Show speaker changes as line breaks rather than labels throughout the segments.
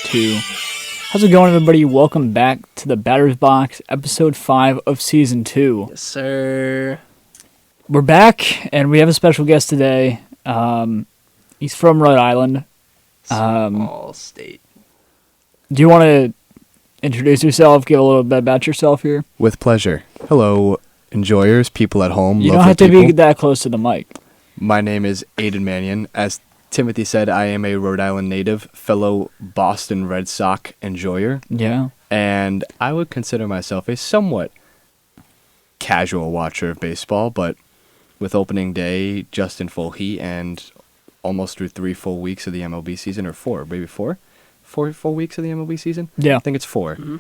2. How's it going, everybody? Welcome back to the Batter's Box, episode 5 of season 2.
Yes, sir.
We're back, and we have a special guest today. He's from Rhode Island.
Small state.
Do you want to introduce yourself, give a little bit about yourself here?
With pleasure. Hello, enjoyers, people at home.
You don't have to be that close to the mic.
My name is Aiden Mannion. As Timothy said, I am a Rhode Island native, fellow Boston Red Sox enjoyer.
Yeah.
And I would consider myself a somewhat casual watcher of baseball, but with opening day just in full heat and almost through 3 full weeks of the MLB season, or 4, maybe 4? 4 full weeks of the MLB season?
Yeah.
I think it's 4. Mm-hmm.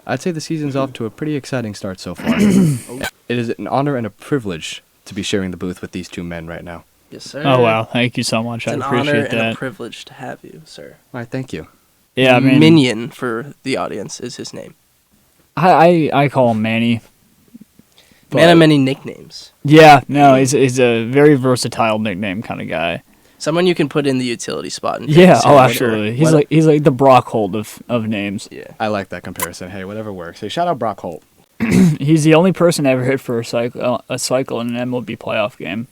I'd say the season's off to a pretty exciting start so far. It is an honor and a privilege to be sharing the booth with these two men right now.
Yes, sir.
Oh, wow. Thank you so much.
It's
I appreciate
an honor
that.
and a privilege to have you, sir.
All right, thank you.
Yeah, I mean,
Minion for the audience is his name.
I call him Manny.
Man of many nicknames.
Yeah, no, he's a very versatile nickname kind of guy.
Someone you can put in the utility spot. And
Yeah, absolutely. He's like the Brock Holt of names.
Yeah.
I like that comparison. Hey, whatever works. Hey, shout out Brock Holt.
He's the only person ever hit for a cycle in an MLB playoff game.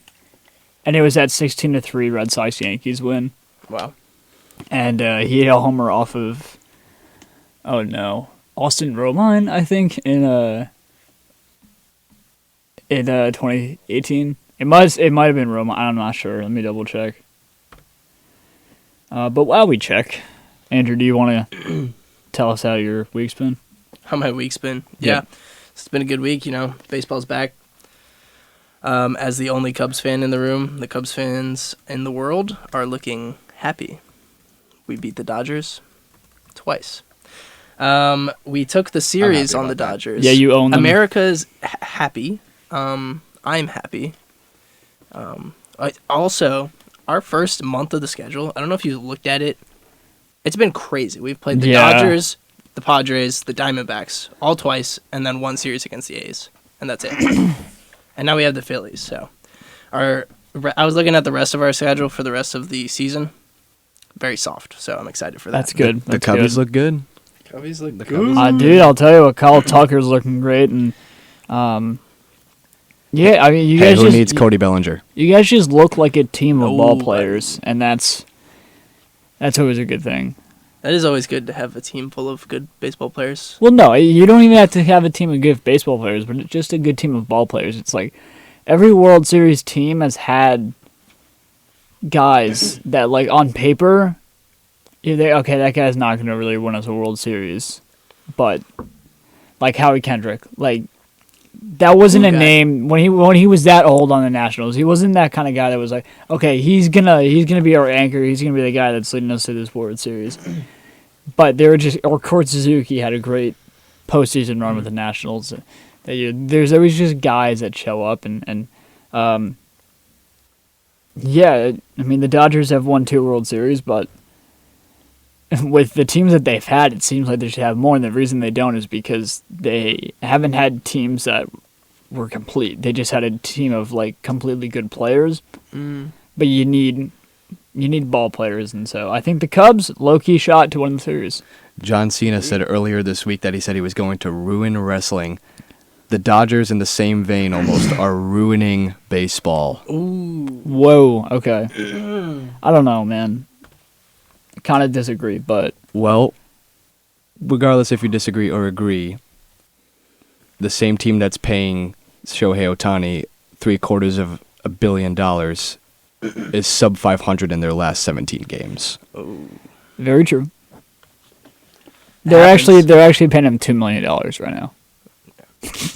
And it was that 16-3 Red Sox Yankees win.
Wow.
And he hit a homer off of, Austin Romine, I think, in 2018. It might have been Romine. I'm not sure. Let me double check. But while we check, Andrew, do you want to tell us how your week's been?
How my week's been? Yeah. It's been a good week, Baseball's back. As the only Cubs fan in the room, the Cubs fans in the world are looking happy. We beat the Dodgers twice. We took the series on the Dodgers.
Yeah, you own them.
America's happy. I'm happy. Also, our first month of the schedule, I don't know if you looked at it. It's been crazy. We've played the Dodgers, the Padres, the Diamondbacks, all twice, and then one series against the A's. And that's it. And now we have the Phillies. So I was looking at the rest of our schedule for the rest of the season. Very soft. So I'm excited for that.
That's good.
The Cubbies look good.
Cubbies look good.
Dude, I'll tell you what, Kyle Tucker's looking great. And, yeah, I mean, you guys
who needs Cody Bellinger?
You guys just look like a team of ball players, and that's always a good thing.
That is always good to have a team full of good baseball players.
Well, no, you don't even have to have a team of good baseball players, but just a good team of ball players. It's like every World Series team has had guys that, like, on paper, that guy's not going to really win us a World Series. But, like Howie Kendrick, like, that wasn't a name when he was that old on the Nationals. He wasn't that kind of guy that was like, okay, he's gonna be our anchor. He's gonna be the guy that's leading us to this World Series. But Kurt Suzuki had a great postseason run with the Nationals. There's always just guys that show up and yeah. I mean, the Dodgers have won 2 World Series, but with the teams that they've had, it seems like they should have more, and the reason they don't is because they haven't had teams that were complete. They just had a team of, like, completely good players, but you need ball players, and so I think the Cubs, low-key shot to win the series.
John Cena said earlier this week that he said he was going to ruin wrestling. The Dodgers, in the same vein almost, are ruining baseball.
Ooh.
Whoa, okay. I don't know, man. Kind of disagree, but...
Well, regardless if you disagree or agree, the same team that's paying Shohei Ohtani $750 million is sub 500 in their last 17 games.
Oh.
Very true. They're actually paying him $2 million right now.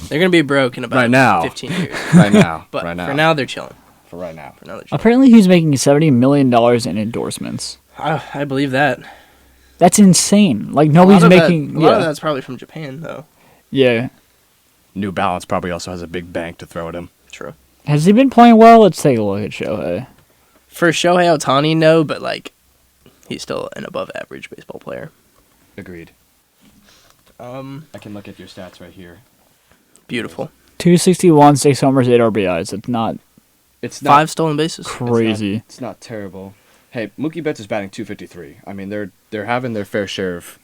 They're going to be broke in about 15 years.
Right now.
But
right now.
for now, they're chilling.
For right now.
Apparently, he's making $70 million in endorsements.
I believe that.
That's insane. Like, nobody's making...
A lot of that's probably from Japan, though.
Yeah.
New Balance probably also has a big bank to throw at him.
True.
Has he been playing well? Let's take a look at Shohei.
For Shohei Ohtani, no, but, like, he's still an above-average baseball player.
Agreed. I can look at your stats right here.
Beautiful.
261, 6 homers, 8 RBIs. It's not
It's not
5 stolen bases.
crazy.
It's not terrible. Hey, Mookie Betts is batting .253. I mean, they're having their fair share of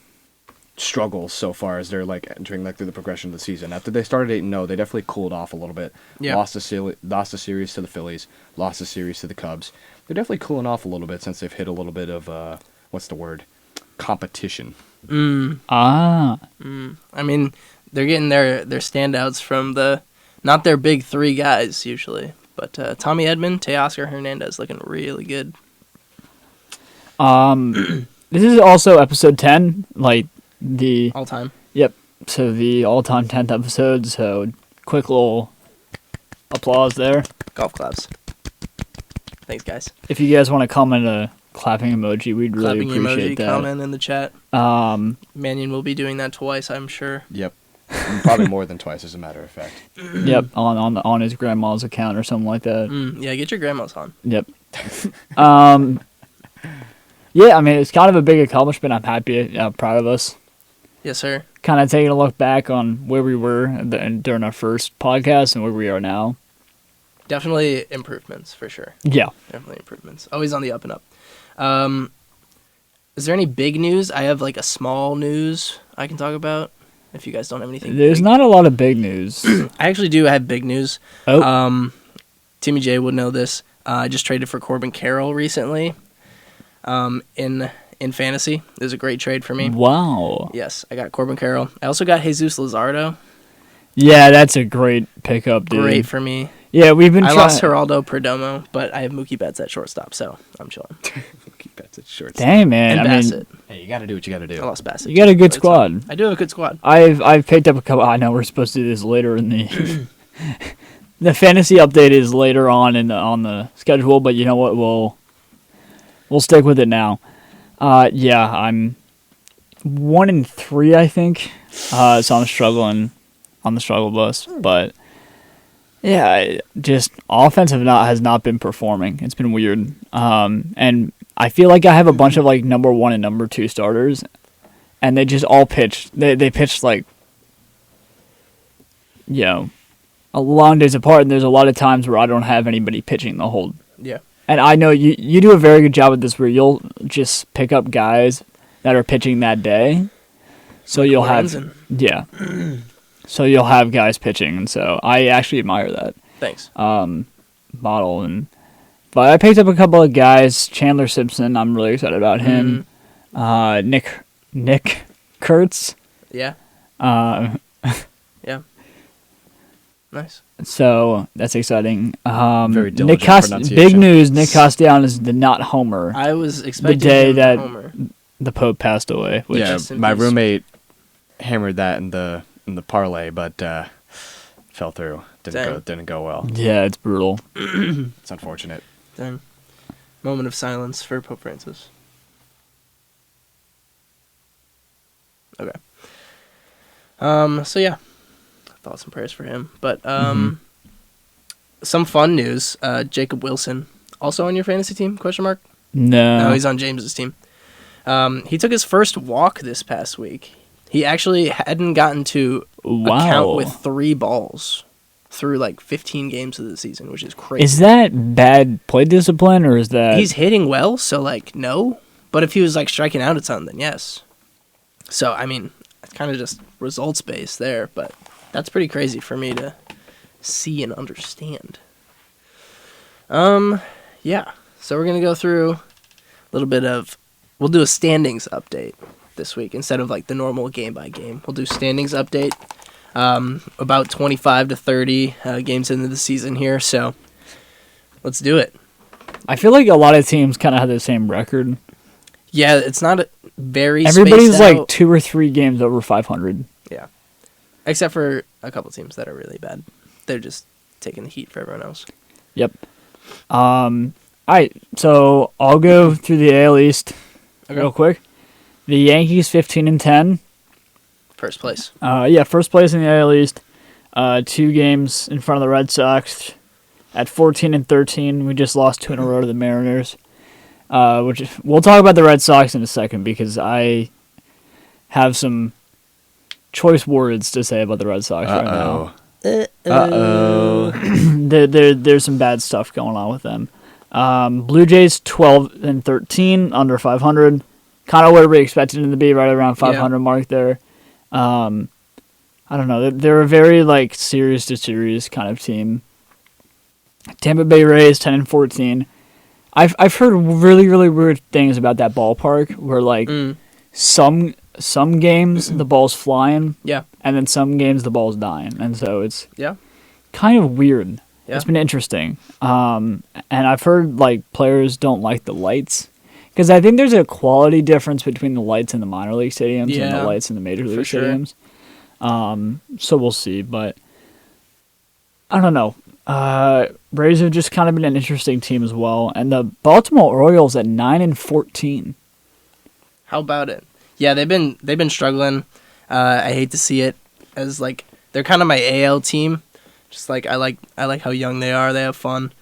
struggles so far as they're like entering like through the progression of the season. After they started 8-0, they definitely cooled off a little bit.
Yeah.
Lost a series to the Phillies, lost a series to the Cubs. They're definitely cooling off a little bit since they've hit a little bit of what's the word? Competition.
Ah.
I mean, they're getting their standouts from not their big three guys usually, but Tommy Edman, Teoscar Hernandez looking really good.
This is also episode 10, like the
All time.
Yep. So the all-time 10th episode. So quick little applause there.
Golf claps. Thanks, guys.
If you guys want to comment a clapping emoji, we'd really
Clapping
appreciate
emoji,
that.
comment in the chat. Mannion will be doing that twice, I'm sure.
Yep. Probably more than twice, as a matter of fact.
Yep, on his grandma's account or something like that.
Yeah, get your grandma's on.
Yep. Yeah, I mean, it's kind of a big accomplishment. I'm happy, proud of us.
Yes, sir.
Kind of taking a look back on where we were during our first podcast and where we are now.
Definitely improvements, for sure.
Yeah.
Definitely improvements. Always on the up and up. Is there any big news? I have like a small news I can talk about. If you guys don't have anything.
There's
big.
not a lot of big news.
I actually do have big news.
Oh.
Timmy J would know this. I just traded for Corbin Carroll recently. In fantasy, it was a great trade for me.
Wow.
Yes, I got Corbin Carroll. I also got Jesus Luzardo.
Yeah, that's a great pickup, dude.
Great for me.
Yeah, we've been
I
trying.
lost Geraldo Perdomo, but I have Mookie Betts at shortstop, so I'm chilling.
Mookie Betts at shortstop.
Dang, man.
And
I mean,
Bassett.
Hey, you got to do what you got to do.
I lost Bassett.
you got a good
but it's fine.
squad.
I do have a good squad.
I've picked up a couple. I know we're supposed to do this later in the the fantasy update is later on on the schedule, but you know what? We'll stick with it now. Yeah, I'm 1-3, I think. So I'm struggling on the struggle bus, but yeah, just offense has not been performing. It's been weird. And I feel like I have a bunch of like number 1 and number 2 starters, and they just all pitched. They pitched like, you know, a long days apart, and there's a lot of times where I don't have anybody pitching the whole.
Yeah.
And I know you do a very good job with this, where you'll just pick up guys that are pitching that day, so you'll have so you'll have guys pitching, and so I actually admire that.
Thanks.
Model but I picked up a couple of guys. Chandler Simpson, I'm really excited about him. Nick Kurtz.
Yeah. Yeah. Nice.
So that's exciting.
Very diligent pronunciation.
Big news: Nick Castellanos did not homer
I was expecting
the day
him to
that
homer.
the Pope passed away. Which
Yeah,
Rest in
my
peace.
roommate hammered that in the parlay, but fell through. Didn't go well.
yeah, it's brutal.
It's unfortunate.
Dang. Moment of silence for Pope Francis. Okay. So yeah, thoughts and prayers for him. But some fun news. Jacob Wilson, also on your fantasy team? Question mark. No, he's on James's team. He took his first walk this past week. He actually hadn't gotten to a count with 3 balls through like 15 games of the season, which is crazy.
Is that bad play discipline, or is that...
He's hitting well, so like no. But if he was like striking out a ton, then yes. So I mean, it's kind of just results based there, but that's pretty crazy for me to see and understand. Yeah. So we're gonna go through a little bit of. We'll do a standings update this week instead of like the normal game by game. We'll do standings update. About 25 to 30 games into the season here, so let's do it.
I feel like a lot of teams kind of have the same record.
Yeah, it's not very
Everybody's
spaced
like
out.
2 or 3 games over 500.
Yeah. Except for a couple teams that are really bad. They're just taking the heat for everyone else.
Yep. All right, so I'll go through the AL East real quick. The Yankees 15-10.
First place.
First place in the AL East. 2 games in front of the Red Sox. At 14-13, we just lost 2 in a row to the Mariners. Which we'll talk about the Red Sox in a second because I have some choice words to say about the Red Sox right now.
Uh-oh.
There's some bad stuff going on with them. Blue Jays 12-13, under 500. Kind of where we expected them to be, right around 500 mark there. I don't know. They're a very like series to series kind of team. Tampa Bay Rays 10-14. I've heard really really weird things about that ballpark where like some games the ball's flying, and then some games the ball's dying, and so it's kind of weird. Yeah. It's been interesting, and I've heard like players don't like the lights because I think there's a quality difference between the lights in the minor league stadiums and the lights in the major league stadiums. So we'll see, but I don't know. Rays have just kind of been an interesting team as well, and the Baltimore Orioles at 9-14.
How about it? Yeah, they've been struggling. I hate to see it, as like they're kind of my AL team. Just like I like how young they are. They have fun,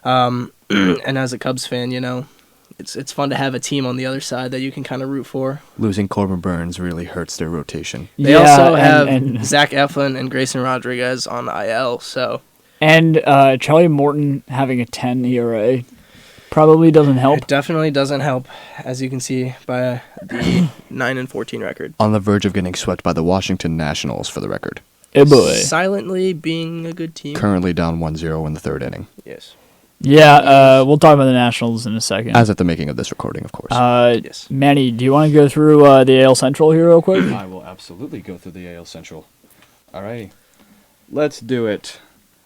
and as a Cubs fan, it's fun to have a team on the other side that you can kind of root for.
Losing Corbin Burns really hurts their rotation.
They also have Zach Eflin and Grayson Rodriguez on the IL, so.
And Charlie Morton having a 10 ERA probably doesn't help.
It definitely doesn't help, as you can see by the 9-14 record.
On the verge of getting swept by the Washington Nationals, for the record.
Hey boy.
Silently being a good team.
Currently down 1-0 in the third inning.
Yes.
Yeah, we'll talk about the Nationals in a second.
As at the making of this recording, of course.
Yes. Manny, do you want to go through the AL Central here real quick?
I will absolutely go through the AL Central. Alrighty. Let's do it.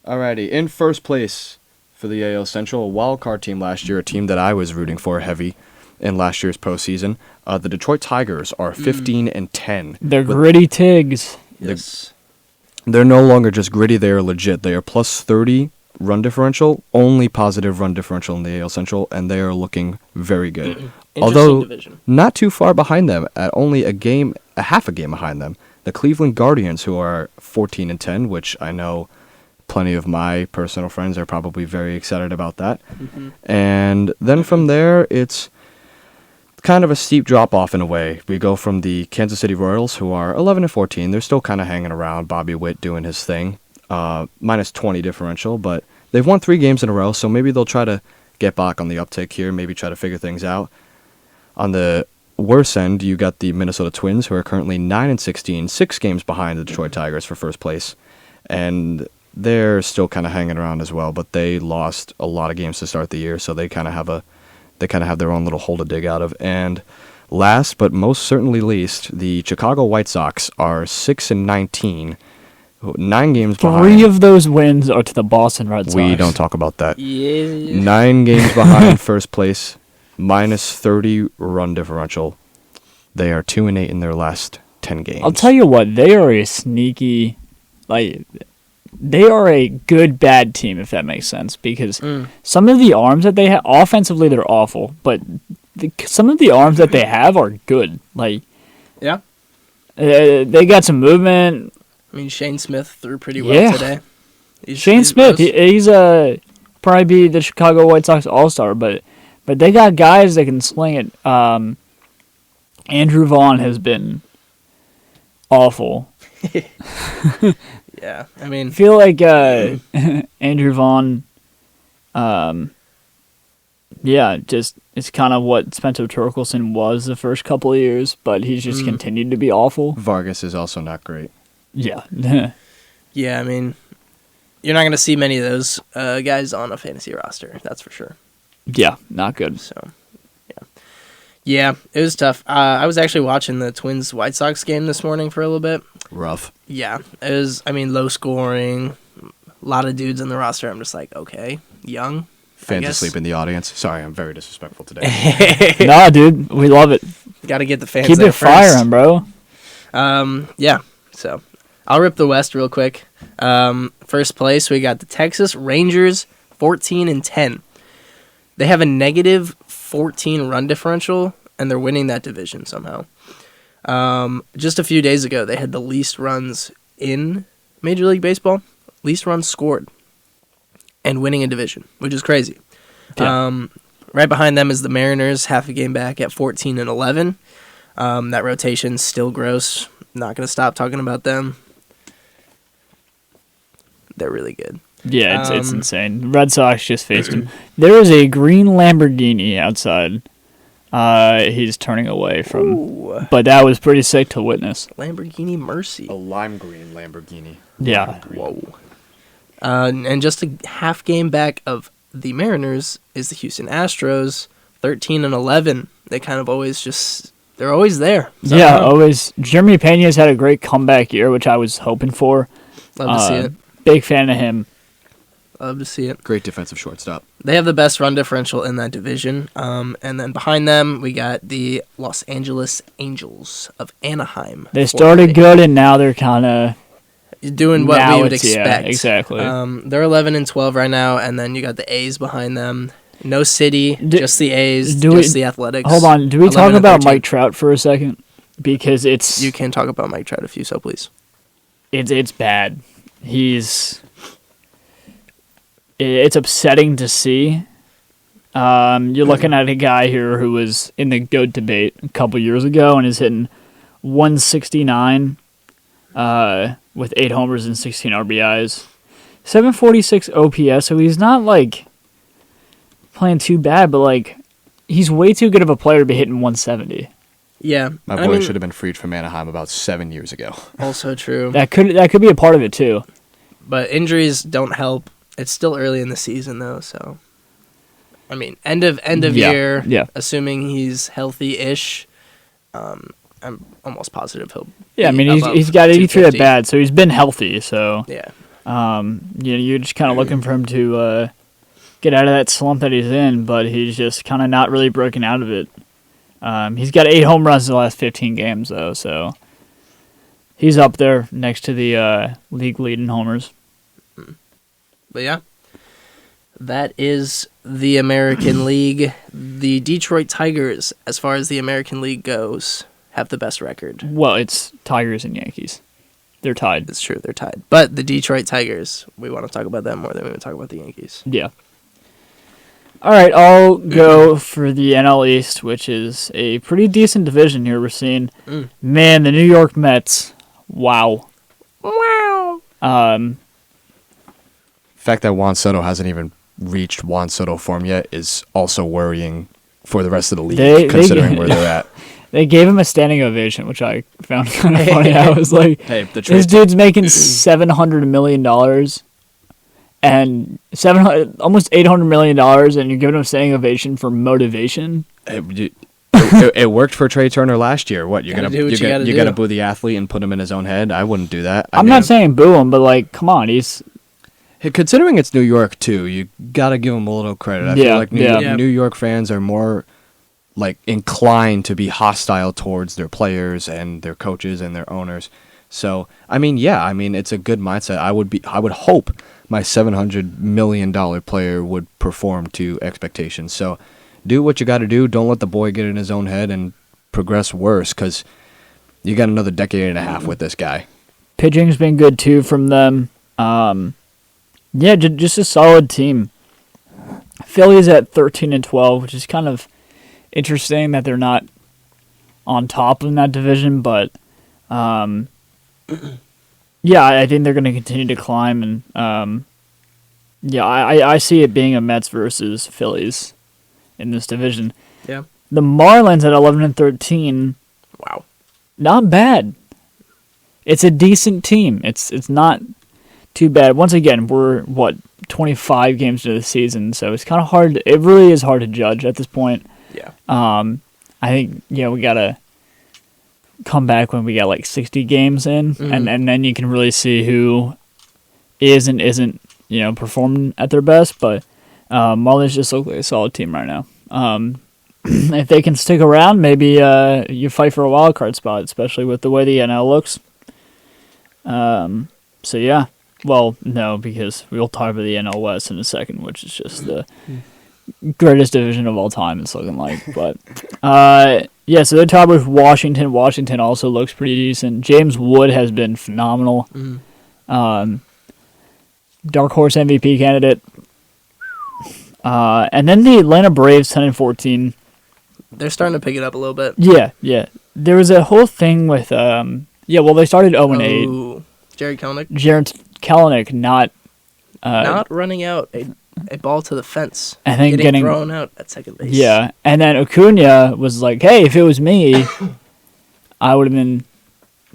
Alrighty. In first place for the AL Central, a wild card team last year, a team that I was rooting for heavy in last year's postseason. The Detroit Tigers are 15-10.
They're gritty Tigs.
Yes.
They're no longer just gritty, they are legit. They are plus 30 run differential, only positive run differential in the AL Central, and they are looking very good. Although
division.
Not too far behind them, at only a half a game behind them, the Cleveland Guardians, who are 14-10, which I know plenty of my personal friends are probably very excited about that. And then from there, it's kind of a steep drop-off in a way. We go from the Kansas City Royals, who are 11-14. They're still kind of hanging around. Bobby Witt doing his thing. Minus 20 differential, but they've won 3 games in a row, so maybe they'll try to get back on the uptick here, maybe try to figure things out. On the worse end, you got the Minnesota Twins, who are currently 9-16, 6 games behind the Detroit Tigers for first place. And they're still kind of hanging around as well, but they lost a lot of games to start the year, so they kind of have their own little hole to dig out of. And last but most certainly least, the Chicago White Sox are 6-19, 9 games behind.
3 of those wins are to the Boston Red Sox.
We don't talk about that.
Yeah.
9 games behind first place, minus 30 run differential. They are 2-8 in their last 10 games.
I'll tell you what, they are a sneaky, they are a good bad team, if that makes sense, because some of the arms that they have, offensively they're awful, but some of the arms that they have are good.
Yeah.
They got some movement.
I mean, Shane Smith threw pretty well today.
He's probably be the Chicago White Sox All-Star, but they got guys that can sling it. Andrew Vaughn has been awful.
Yeah, I mean,
I feel like Andrew Vaughn, it's kind of what Spencer Torkelson was the first couple of years, but he's just continued to be awful.
Vargas is also not great.
Yeah.
Yeah, I mean, you're not going to see many of those guys on a fantasy roster, that's for sure.
Yeah, not good.
So, yeah, it was tough. I was actually watching the Twins-White Sox game this morning for a little bit.
Rough.
Yeah, it was, low scoring, a lot of dudes in the roster. I'm just like, okay, young.
Fans asleep in the audience. Sorry, I'm very disrespectful today.
Nah, dude, we love it.
Got to get the fans
Keep
there
it firing, bro.
Yeah, so I'll rip the West real quick. First place, we got the Texas Rangers, 14-10. They have a negative 14 run differential, and they're winning that division somehow. Just a few days ago, they had the least runs in Major League Baseball, least runs scored, and winning a division, which is crazy. Yeah. Right behind them is the Mariners, half a game back at 14-11. That rotation's still gross. Not going to stop talking about them. They're really good.
Yeah, it's insane. The Red Sox just faced him. There is a green Lamborghini outside. He's turning away from.
Ooh.
But that was pretty sick to witness.
Lamborghini Mercy.
A lime green Lamborghini.
Yeah.
Whoa. And just a half game back of the Mariners is the Houston Astros, 13-11. They kind of always they're always there.
Yeah, always. Jeremy Pena's had a great comeback year, which I was hoping for.
Love to see it.
Big fan of him.
Love to see it.
Great defensive shortstop.
They have the best run differential in that division. And then behind them, we got the Los Angeles Angels of Anaheim.
They started good, and now they're kind of
doing what we would expect.
Yeah, exactly.
They're 11-12 right now, and then you got the A's behind them. No city, just the A's, the Athletics.
Hold on, do we talk about Mike Trout for a second? Because
you can talk about Mike Trout if you so please.
It's bad. It's upsetting to see. You're looking at a guy here who was in the GOAT debate a couple years ago and is hitting 169 with 8 homers and 16 RBIs. 746 OPS, so he's not like playing too bad, but like he's way too good of a player to be hitting 170.
Yeah.
My boy should have been freed from Anaheim about 7 years ago.
Also true.
That could be a part of it too.
But injuries don't help. It's still early in the season though, so I mean, end of year, assuming he's healthy-ish, I'm almost positive he'll.
Yeah, I mean he's got 83 at bat, so he's been healthy. So yeah, you're just kind of looking for him to get out of that slump that he's in, but he's just kind of not really broken out of it. He's got 8 home runs in the last 15 games though, so he's up there next to the league lead in homers.
But yeah, that is the American League. The Detroit Tigers, as far as the American League goes, have the best record.
Well, it's Tigers and Yankees. They're tied.
It's true, they're tied. But the Detroit Tigers, we want to talk about them more than we want to talk about the Yankees.
Yeah. All right, I'll go for the NL East, which is a pretty decent division here we're seeing. Man, the New York Mets. Wow.
The fact that Juan Soto hasn't even reached Juan Soto form yet is also worrying for the rest of the league, considering where they're at.
They gave him a standing ovation, which I found kind of funny. I was like, this dude's making $700 million and almost $800 million, and you're giving him a standing ovation for motivation.
It worked for Trey Turner last year. What you're gonna boo the athlete and put him in his own head? I wouldn't do that.
I'm not saying boo him, but like, come on,
considering it's New York too, you gotta give him a little credit. I feel like New York fans are more like inclined to be hostile towards their players and their coaches and their owners. So I mean, it's a good mindset. I would hope my $700 million player would perform to expectations. So do what you got to do. Don't let the boy get in his own head and progress worse, because you got another decade and a half with this guy.
Pitching's been good too from them. Just a solid team. Phillies at 13-12, which is kind of interesting that they're not on top in that division, but I think they're going to continue to climb, and I see it being a Mets versus Phillies in this division.
Yeah.
The Marlins at 11-13.
Wow.
Not bad. It's a decent team. It's not too bad. Once again, we're 25 games into the season, so it's kind of hard. It really is hard to judge at this point.
Yeah.
I think we gotta come back when we got like 60 games in, and then you can really see who is and isn't performing at their best. But Marlins just look like a solid team right now. If they can stick around, maybe you fight for a wild card spot, especially with the way the NL looks. So yeah. Well, no, because we'll talk about the NL West in a second, which is just the greatest division of all time, it's looking like. But so they're tied with Washington. Washington also looks pretty decent. James Wood has been phenomenal. Dark horse MVP candidate. And then the Atlanta Braves 10-14.
They're starting to pick it up a little bit.
Yeah. There was a whole thing with they started 0-8.
Jared Kelenic.
Jared Kelenic not
not running out a ball to the fence.
And then
getting thrown out at second base.
Yeah, and then Acuna was like, "Hey, if it was me, I would have been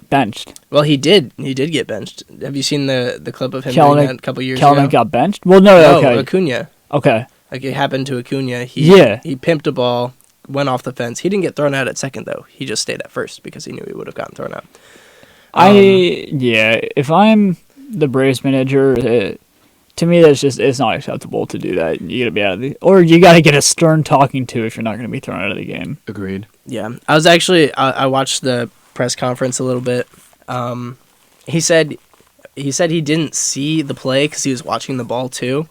benched."
Well, he did. He did get benched. Have you seen the clip of him doing that a couple years
Kelenic
ago?
got benched? Well, no, okay.
Acuna.
Okay.
Like, it happened to Acuna. He pimped a ball, went off the fence. He didn't get thrown out at second, though. He just stayed at first because he knew he would have gotten thrown out.
If I'm the Braves manager, to me, it's not acceptable to do that. You gotta be out of or you gotta get a stern talking to if you're not gonna be thrown out of the game.
Agreed.
Yeah, I was actually I watched the press conference a little bit. He said he didn't see the play because he was watching the ball too,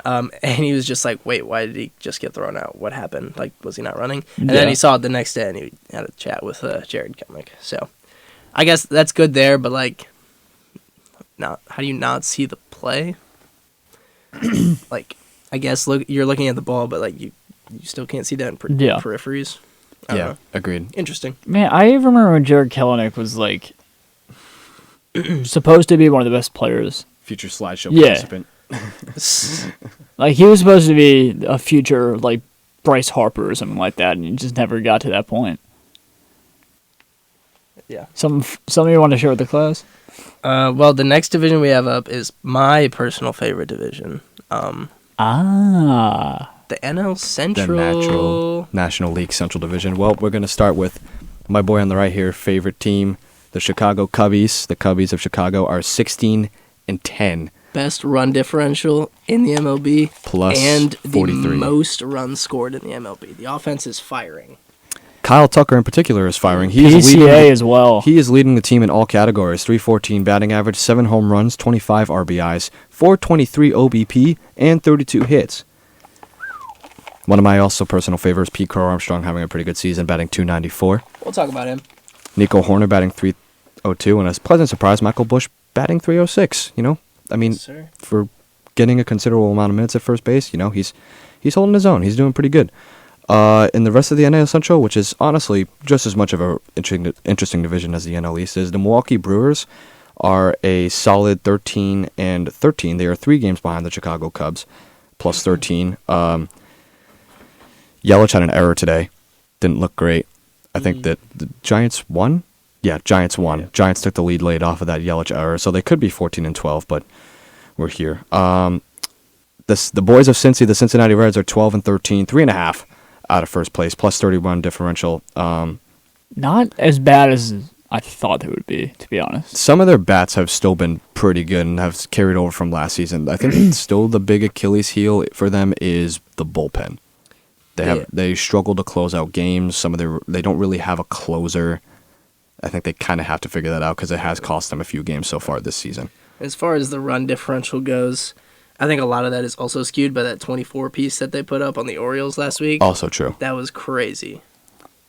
and he was just like, "Wait, why did he just get thrown out? What happened? Like, was he not running?" And then he saw it the next day, and he had a chat with Jared Kelenic. So, I guess that's good there, but like, how do you not see the play? Like, I guess you're looking at the ball, but like you still can't see that in peripheries.
Agreed.
Interesting.
Man, I remember when Jared Kelenic was like supposed to be one of the best players.
Future slideshow participant.
Like, he was supposed to be a future like Bryce Harper or something like that, and he just never got to that point.
Yeah.
Something you want to share with the class?
Well, the next division we have up is my personal favorite division. The NL Central.
The National League Central Division. Well, we're going to start with my boy on the right here, favorite team, the Chicago Cubbies. The Cubbies of Chicago are 16-10.
Best run differential in the MLB.
Plus
and
43.
The most runs scored in the MLB. The offense is firing.
Kyle Tucker in particular is firing.
PCA as well.
He is leading the team in all categories. 314 batting average, 7 home runs, 25 RBIs, 423 OBP, and 32 hits. One of my also personal favorites, Pete Crow Armstrong, having a pretty good season, batting 294.
We'll talk about him.
Nico Horner batting 302, and a pleasant surprise, Michael Busch batting 306. You know, I mean, for getting a considerable amount of minutes at first base, you know, he's holding his own. He's doing pretty good. In the rest of the NL Central, which is honestly just as much of a interesting division as the NL East is, the Milwaukee Brewers are a solid 13-13. They are 3 games behind the Chicago Cubs, plus 13. Yelich had an error today. Didn't look great. I think that the Giants won. Yeah, Giants won. Yeah. Giants took the lead late off of that Yelich error, so they could be 14-12, but we're here. The boys of Cincy, the Cincinnati Reds, are 12-13, 3.5 out of first place, plus 31 differential.
Not as bad as I thought they would be, to be honest.
Some of their bats have still been pretty good and have carried over from last season. I think still the big Achilles heel for them is the bullpen. They struggle to close out games. They don't really have a closer. I think they kind of have to figure that out because it has cost them a few games so far this season.
As far as the run differential goes, I think a lot of that is also skewed by that 24 piece that they put up on the Orioles last week.
Also true.
That was crazy.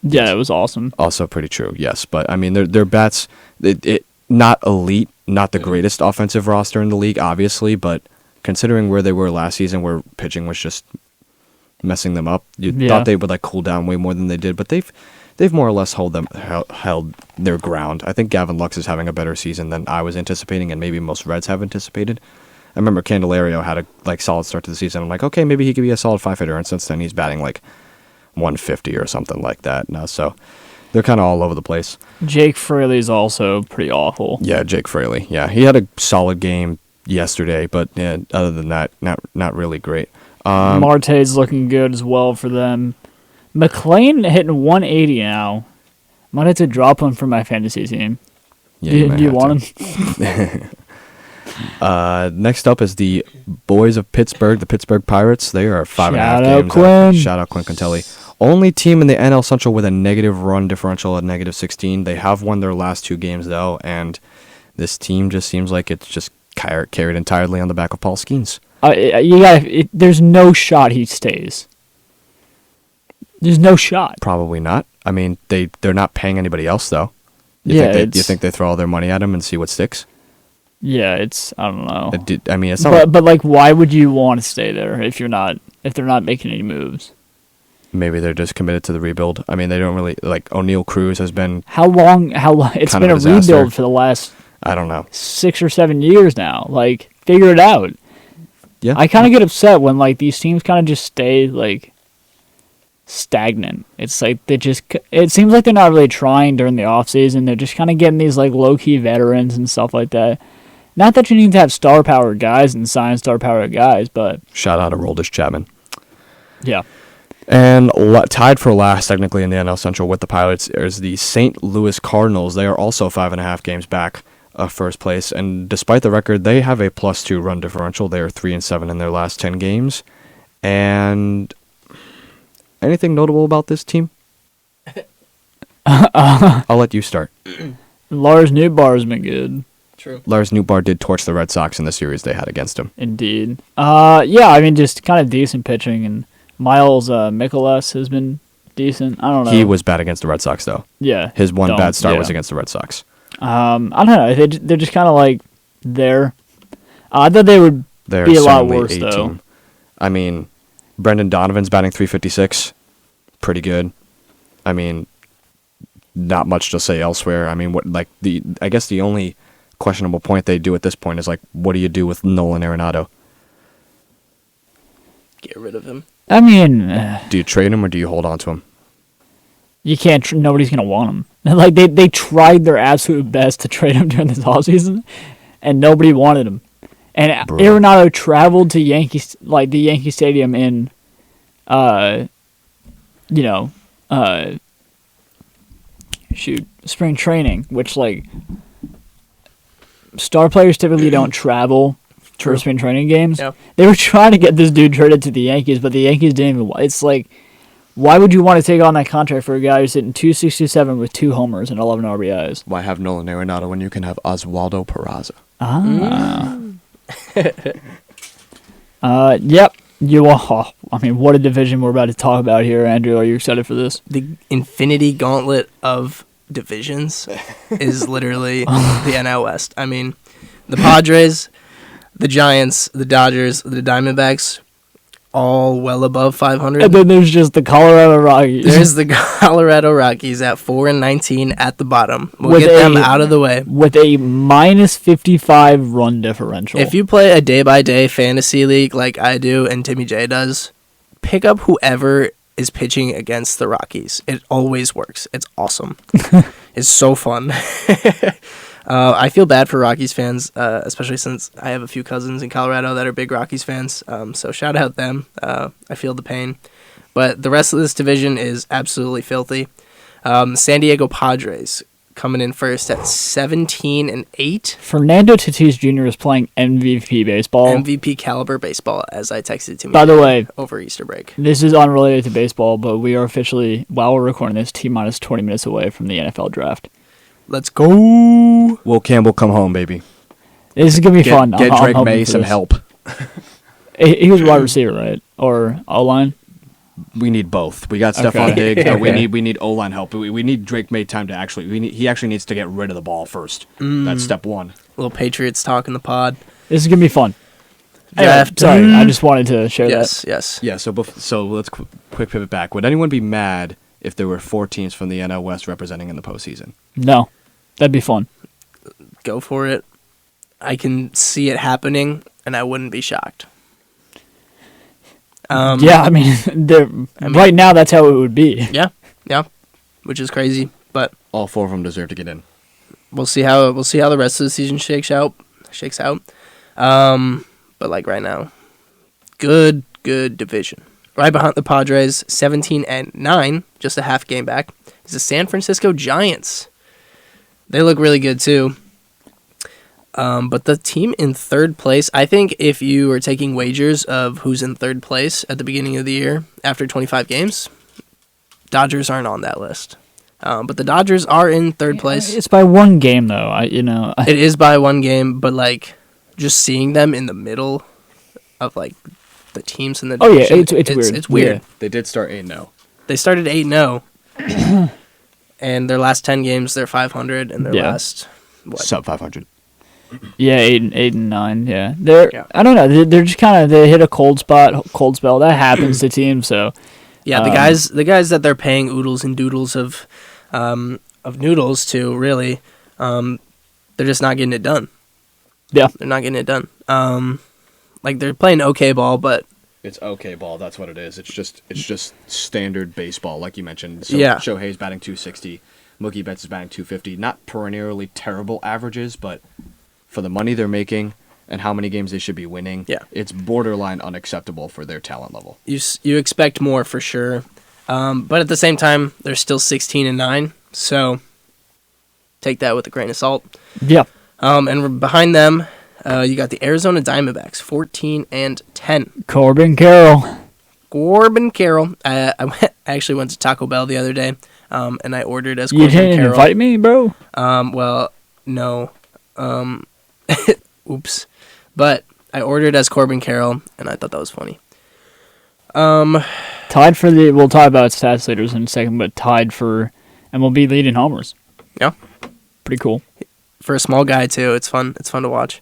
Yeah, it was awesome.
Also pretty true, yes. But, I mean, their bats, not elite, not the greatest offensive roster in the league, obviously, but considering where they were last season where pitching was just messing them up, you thought they would like cool down way more than they did, but they've more or less held their ground. I think Gavin Lux is having a better season than I was anticipating, and maybe most Reds have anticipated. I remember Candelario had a solid start to the season. I'm like, okay, maybe he could be a solid 5-hitter, and since then he's batting like 150 or something like that now. So they're kind of all over the place.
Jake Fraley's also pretty awful.
Yeah, Jake Fraley. Yeah, he had a solid game yesterday, but yeah, other than that, not really great.
Marte's looking good as well for them. McLean hitting 180 now. Might have to drop him for my fantasy team.
Yeah,
do you want him?
Next up is the boys of Pittsburgh, the Pittsburgh Pirates. They are 5.5 games.
Quinn.
Shout out Quinn Quintelli. Only team in the NL Central with a negative run differential at -16. They have won their last 2 games though, and this team just seems like it's just carried entirely on the back of Paul Skeens.
There's no shot he stays. There's no shot.
Probably not. I mean, they're not paying anybody else though. Do you think they throw all their money at him and see what sticks?
Yeah, I don't know.
I mean, it's not.
But like, why would you want to stay there if they're not making any moves?
Maybe they're just committed to the rebuild. I mean, they don't really like O'Neal Cruz has been.
How long? It's been a rebuild for the last.
I don't know.
6 or 7 years now. Like, figure it out.
Yeah.
I kind of get upset when like these teams kind of just stay like stagnant. It's like it seems like they're not really trying during the off season. They're just kind of getting these like low key veterans and stuff like that. Not that you need to have star power guys and sign star power guys, but
Shout out to Roldis Chapman.
yeah.
And tied for last, technically, in the NL Central with the Pirates is the St. Louis Cardinals. They are also 5.5 games back of first place. And despite the record, they have a +2 run differential. They are 3-7 in their last 10 games. And anything notable about this team? I'll let you start.
Lars Nootbaar's been good.
True.
Lars Nootbaar did torch the Red Sox in the series they had against him.
Indeed. Yeah, I mean, just kind of decent pitching, and Miles Mikolas has been decent. I don't know.
He was bad against the Red Sox, though.
Yeah.
His one bad start was against the Red Sox.
I don't know. They're just kind of like there. I thought they would be a lot worse, though.
Team. I mean, Brendan Donovan's batting .356. Pretty good. I mean, not much to say elsewhere. I mean, I guess the only questionable point they do at this point is like, what do you do with Nolan Arenado?
Get rid of him.
I mean,
Do you trade him or do you hold on to him?
you can't. Nobody's gonna want him. Like they tried their absolute best to trade him during this offseason, and nobody wanted him. And
Bro.
Arenado traveled to the Yankee Stadium in, spring training, which like star players typically don't travel for spring training games.
Yeah.
They were trying to get this dude traded to the Yankees, but the Yankees didn't even. It's like, why would you want to take on that contract for a guy who's hitting .267 with 2 homers and 11 RBIs?
Why have Nolan Arenado when you can have Oswaldo Peraza?
Yep. I mean, what a division we're about to talk about here, Andrew. Are you excited for this?
The infinity gauntlet of divisions is literally the NL West. I mean, the Padres, the Giants, the Dodgers, the Diamondbacks, all well above 500.
And then there's just the Colorado Rockies.
There's the Colorado Rockies at 4-19 at the bottom. We'll get them out of the way.
With a -55 run differential.
If you play a day-by-day fantasy league like I do and Timmy J does, pick up whoever is pitching against the Rockies. It always works. It's awesome. It's so fun. I feel bad for Rockies fans, especially since I have a few cousins in Colorado that are big Rockies fans. So shout out them. I feel the pain. But the rest of this division is absolutely filthy. San Diego Padres coming in first at 17-8.
Fernando Tatis Jr. is playing MVP baseball.
MVP caliber baseball, as I texted to me.
By the way,
over Easter break.
This is unrelated to baseball, but we are officially, while we're recording this, T-minus 20 minutes away from the NFL draft.
Let's go.
Will Campbell come home, baby?
This is going to be fun.
Get
I'm
Drake
hoping
May
for
some
this.
help.
He was wide receiver, right? Or O-line?
We need both. We got Stephon Diggs, but we need O-line help. We need Drake May time to he actually needs to get rid of the ball first. That's step one.
Little Patriots talk in the pod.
This is going to be fun.
Draft.
Anyway, sorry, I just wanted to share that.
Yes.
Yeah, so let's quick pivot back. Would anyone be mad if there were 4 teams from the NL West representing in the postseason?
No. That'd be fun.
Go for it. I can see it happening, and I wouldn't be shocked.
Yeah, I mean, right now that's how it would be.
Yeah, which is crazy, but
All 4 of them deserve to get in.
we'll see how the rest of the season shakes out. But like right now, good division. Right behind the Padres, 17-9, just a half game back, is the San Francisco Giants. They look really good too. But the team in third place, I think if you are taking wagers of who's in third place at the beginning of the year after 25 games, Dodgers aren't on that list. But the Dodgers are in third place.
It's by 1 game, though.
It is by 1 game, but like just seeing them in the middle of like the teams in the division,
it's weird.
It's weird.
Yeah.
They did start 8-0.
They started 8-0, and their last 10 games they're 500, and their last
Sub 500.
Yeah, 8 and 9. Yeah, I don't know. They're just they hit a cold spell. That happens to teams. So
yeah, the guys that they're paying oodles and doodles of noodles to, really, they're just not getting it done.
Yeah,
they're not getting it done. Like they're playing okay ball, but
It's okay ball. That's what it is. It's just standard baseball, like you mentioned. So
Yeah.
Shohei's batting 260. Mookie Betts is batting 250. Not perennially terrible averages, but for the money they're making and how many games they should be winning,
Yeah.
it's borderline unacceptable for their talent level.
you expect more for sure. But at the same time, they're still 16-9, so take that with a grain of salt.
Yeah.
And behind them, you got the Arizona Diamondbacks, 14-10.
Corbin Carroll.
Corbin Carroll. I actually went to Taco Bell the other day, and I ordered as
You
Corbin
didn't
Carroll.
invite me, bro?
Well, no. Oops. But I ordered as Corbin Carroll, and I thought that was funny.
Tied for the... We'll talk about stats leaders in a second, but tied for MLB leading homers.
Yeah.
Pretty cool.
For a small guy, too. It's fun. It's fun to watch.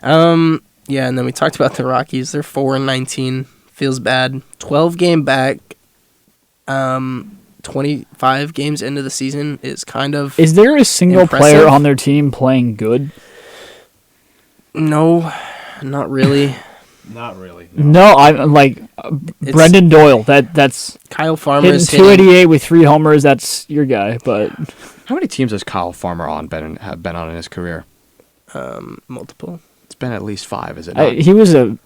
Yeah, and then we talked about the Rockies. They're 4-19. Feels bad. 12-game back. 25 games into the season is kind of...
Is there a single
impressive.
player on their team playing good?
No, not really.
Not really.
No, I'm like Brendan Doyle. That's
Kyle
hitting
Farmer's
288 with 3 homers. That's your guy. But
How many teams has Kyle Farmer have been on in his career?
multiple.
It's been at least 5, is it not?
he was a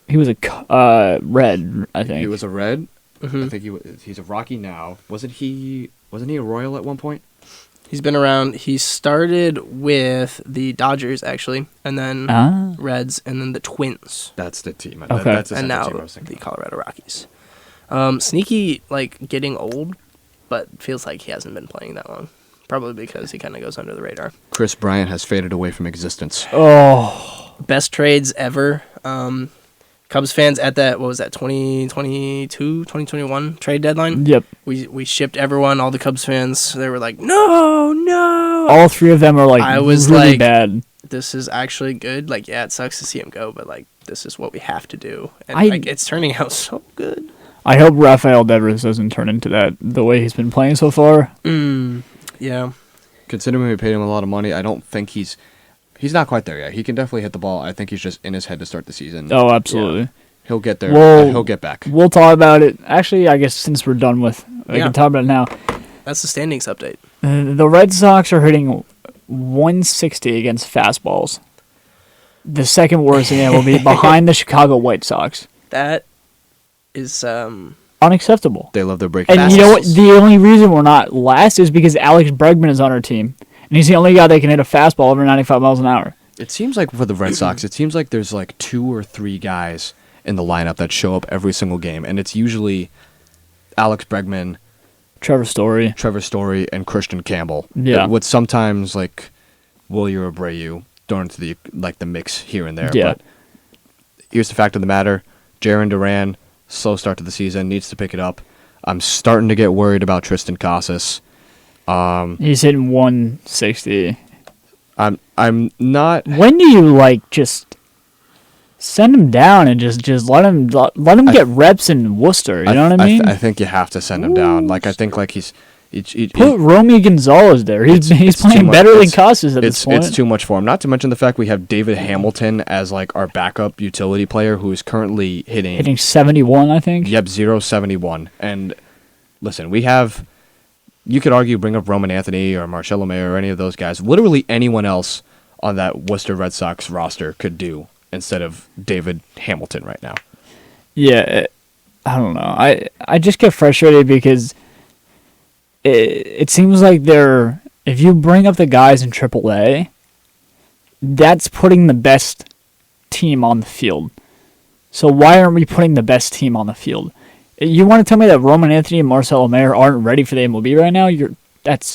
Red, I think.
He was a Red.
Mhm.
I think he's a Rocky now. Wasn't he a Royal at one point?
He's been around. He started with the Dodgers, actually, and then Reds, and then the Twins,
That's the team.
Okay.
That's the
and now
team I was
the
thinking.
Colorado Rockies. Sneaky, like, getting old, but feels like he hasn't been playing that long. Probably because he kind of goes under the radar.
Chris Bryant has faded away from existence.
Oh,
Best trades ever. Cubs fans at that, what was that, 2022, 2021 trade deadline?
yep.
We shipped everyone, all the Cubs fans. They were like, no.
All 3 of them are like
I was
really
like-
bad.
This is actually good. Like, yeah, it sucks to see him go, but, like, this is what we have to do. And,
I-
like, it's turning out so good.
I hope Rafael Devers doesn't turn into that the way he's been playing so far.
Yeah.
Considering we paid him a lot of money, I don't think he's not quite there yet. He can definitely hit the ball. I think he's just in his head to start the season.
Oh, absolutely.
He'll get there.
Well-
He'll get back.
We'll talk about it. Actually, I guess since we're done with, we
Yeah.
can talk about it now.
That's the standings update.
The Red Sox are hitting 160 against fastballs. The second worst in the MLB, behind the Chicago White Sox.
That is,
Unacceptable.
They love their breaking.
And you know what?
Fastballs.
The only reason we're not last is because Alex Bregman is on our team. And he's the only guy that can hit a fastball over 95 miles an hour.
It seems like for the Red Sox, it seems like there's like 2 or 3 guys in the lineup that show up every single game, and it's usually Alex Bregman,
Trevor Story.
Trevor Story, and Christian Campbell.
Yeah.
With sometimes like Wilyer Abreu thrown into the mix here and there.
Yeah.
But here's the fact of the matter: Jarren Duran, slow start to the season, needs to pick it up. I'm starting to get worried about Tristan Casas.
He's hitting 160.
I'm not.
When do you just send him down and just let him get reps in Worcester? You know what I mean?
I think you have to send him down. Like I think like he's.
Put Romy Gonzalez there. He's
it's too
playing
much.
better than
It's-
Casas at this point.
It's too much for him. Not to mention the fact we have David Hamilton as like our backup utility player who is currently hitting
71, I think.
Yep, 0.71. And listen, we have. You could argue bring up Roman Anthony or Marcelo Mayer or any of those guys. Literally anyone else on that Worcester Red Sox roster could do instead of David Hamilton right now.
Yeah, I don't know. I just get frustrated because it seems like if you bring up the guys in AAA, that's putting the best team on the field. So why aren't we putting the best team on the field? You want to tell me that Roman Anthony and Marcelo Mayer aren't ready for the MLB right now?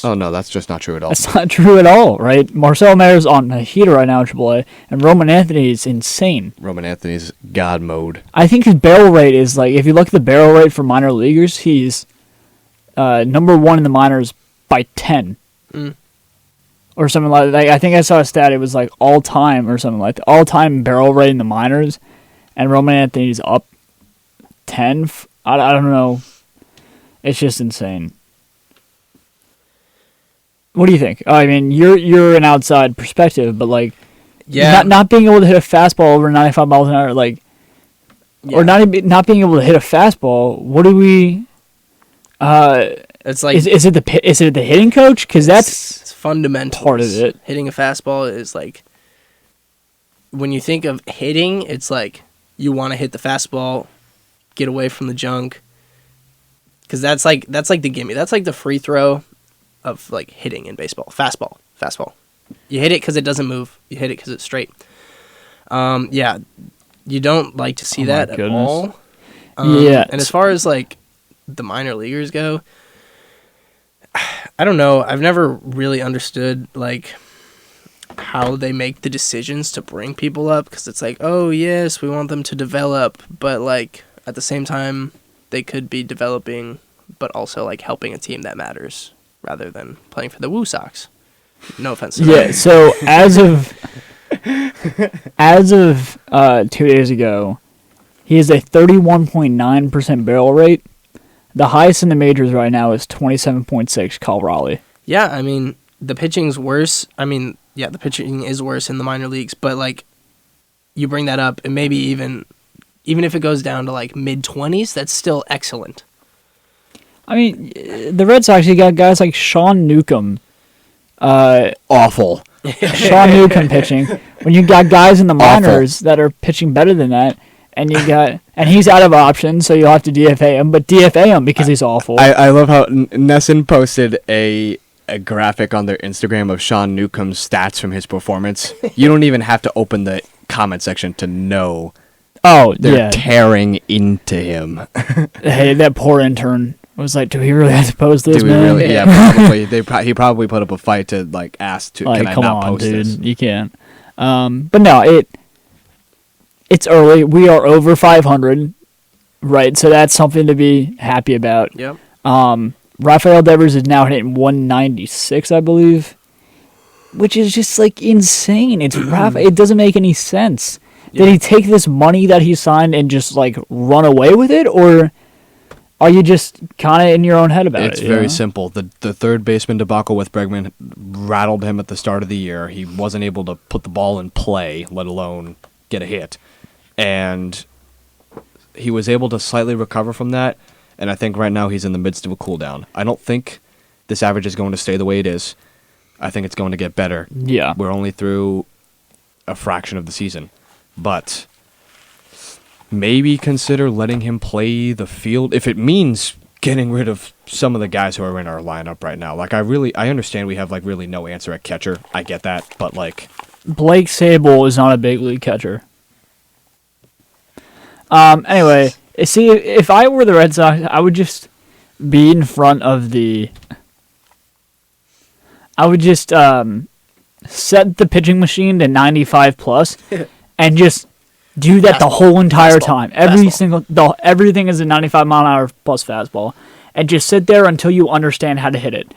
Oh no, that's just not true at all.
That's not true at all, right? Marcelo Mayer's on a heater right now in AAA, and Roman Anthony is insane.
Roman Anthony's God mode.
I think his barrel rate is if you look at the barrel rate for minor leaguers, he's number 1 in the minors by 10. Or something like that. I think I saw a stat, it was all time or something like that. All time barrel rate in the minors, and Roman Anthony's up 10. I don't know. It's just insane. What do you think? I mean, you're an outside perspective, but
Yeah.
not being able to hit a fastball over 95 miles an hour, or not being able to hit a fastball. What do we?
It's like
is it the hitting coach? Because that's
fundamental
part of it.
Hitting a fastball is like, when you think of hitting, it's like you want to hit the fastball, get away from the junk, because that's like the gimme. That's like the free throw of like hitting in baseball. Fastball. You hit it because it doesn't move. You hit it because it's straight. Yeah, you don't like to see that at all.
Yeah.
And as far as like the minor leaguers go, I don't know. I've never really understood like how they make the decisions to bring people up, because it's like, oh yes, we want them to develop, but like at the same time they could be developing but also like helping a team that matters rather than playing for the Woo Sox. No offense.
Yeah. So as of 2 days ago, he has a 31.9% barrel rate. The highest in the majors right now is 27.6. Kyle Raleigh.
Yeah, I mean the pitching's worse. I mean, yeah, the pitching is worse in the minor leagues, but like you bring that up, and maybe even if it goes down to like mid-20s, that's still excellent.
I mean, the Red Sox, you got guys like Sean Newcomb.
Awful.
Sean Newcomb pitching. When you got guys in the minors that are pitching better than that, and he's out of options, so you'll have to DFA him, but DFA him because he's awful.
I love how Nesson posted a graphic on their Instagram of Sean Newcomb's stats from his performance. You don't even have to open the comment section to know.
Oh,
they're tearing into him.
Hey, that poor intern was like, "Do we really have to post this, man?"
Really? Yeah, probably. He probably put up a fight to like ask to.
Like,
can I
come
not
on,
post
dude,
this?
you can't. But no, it's early. We are over 500, right? So that's something to be happy about.
Yep.
Rafael Devers is now hitting 196, I believe, which is just like insane. It's It doesn't make any sense. Yeah. Did he take this money that he signed and just like run away with it, or are you just kind of in your own head about it?
It's very simple. The third baseman debacle with Bregman rattled him at the start of the year. He wasn't able to put the ball in play, let alone get a hit. And he was able to slightly recover from that, and I think right now he's in the midst of a cool down. I don't think this average is going to stay the way it is. I think it's going to get better.
Yeah.
We're only through a fraction of the season. But maybe consider letting him play the field if it means getting rid of some of the guys who are in our lineup right now. Like, I understand we have like really no answer at catcher. I get that, but like
Blake Sable is not a big league catcher. Anyway, see, if I were the Red Sox, I would just be in front of I would just set the pitching machine to 95 plus and just do that the whole entire time. Everything is a 95 mile an hour plus fastball, and just sit there until you understand how to hit it.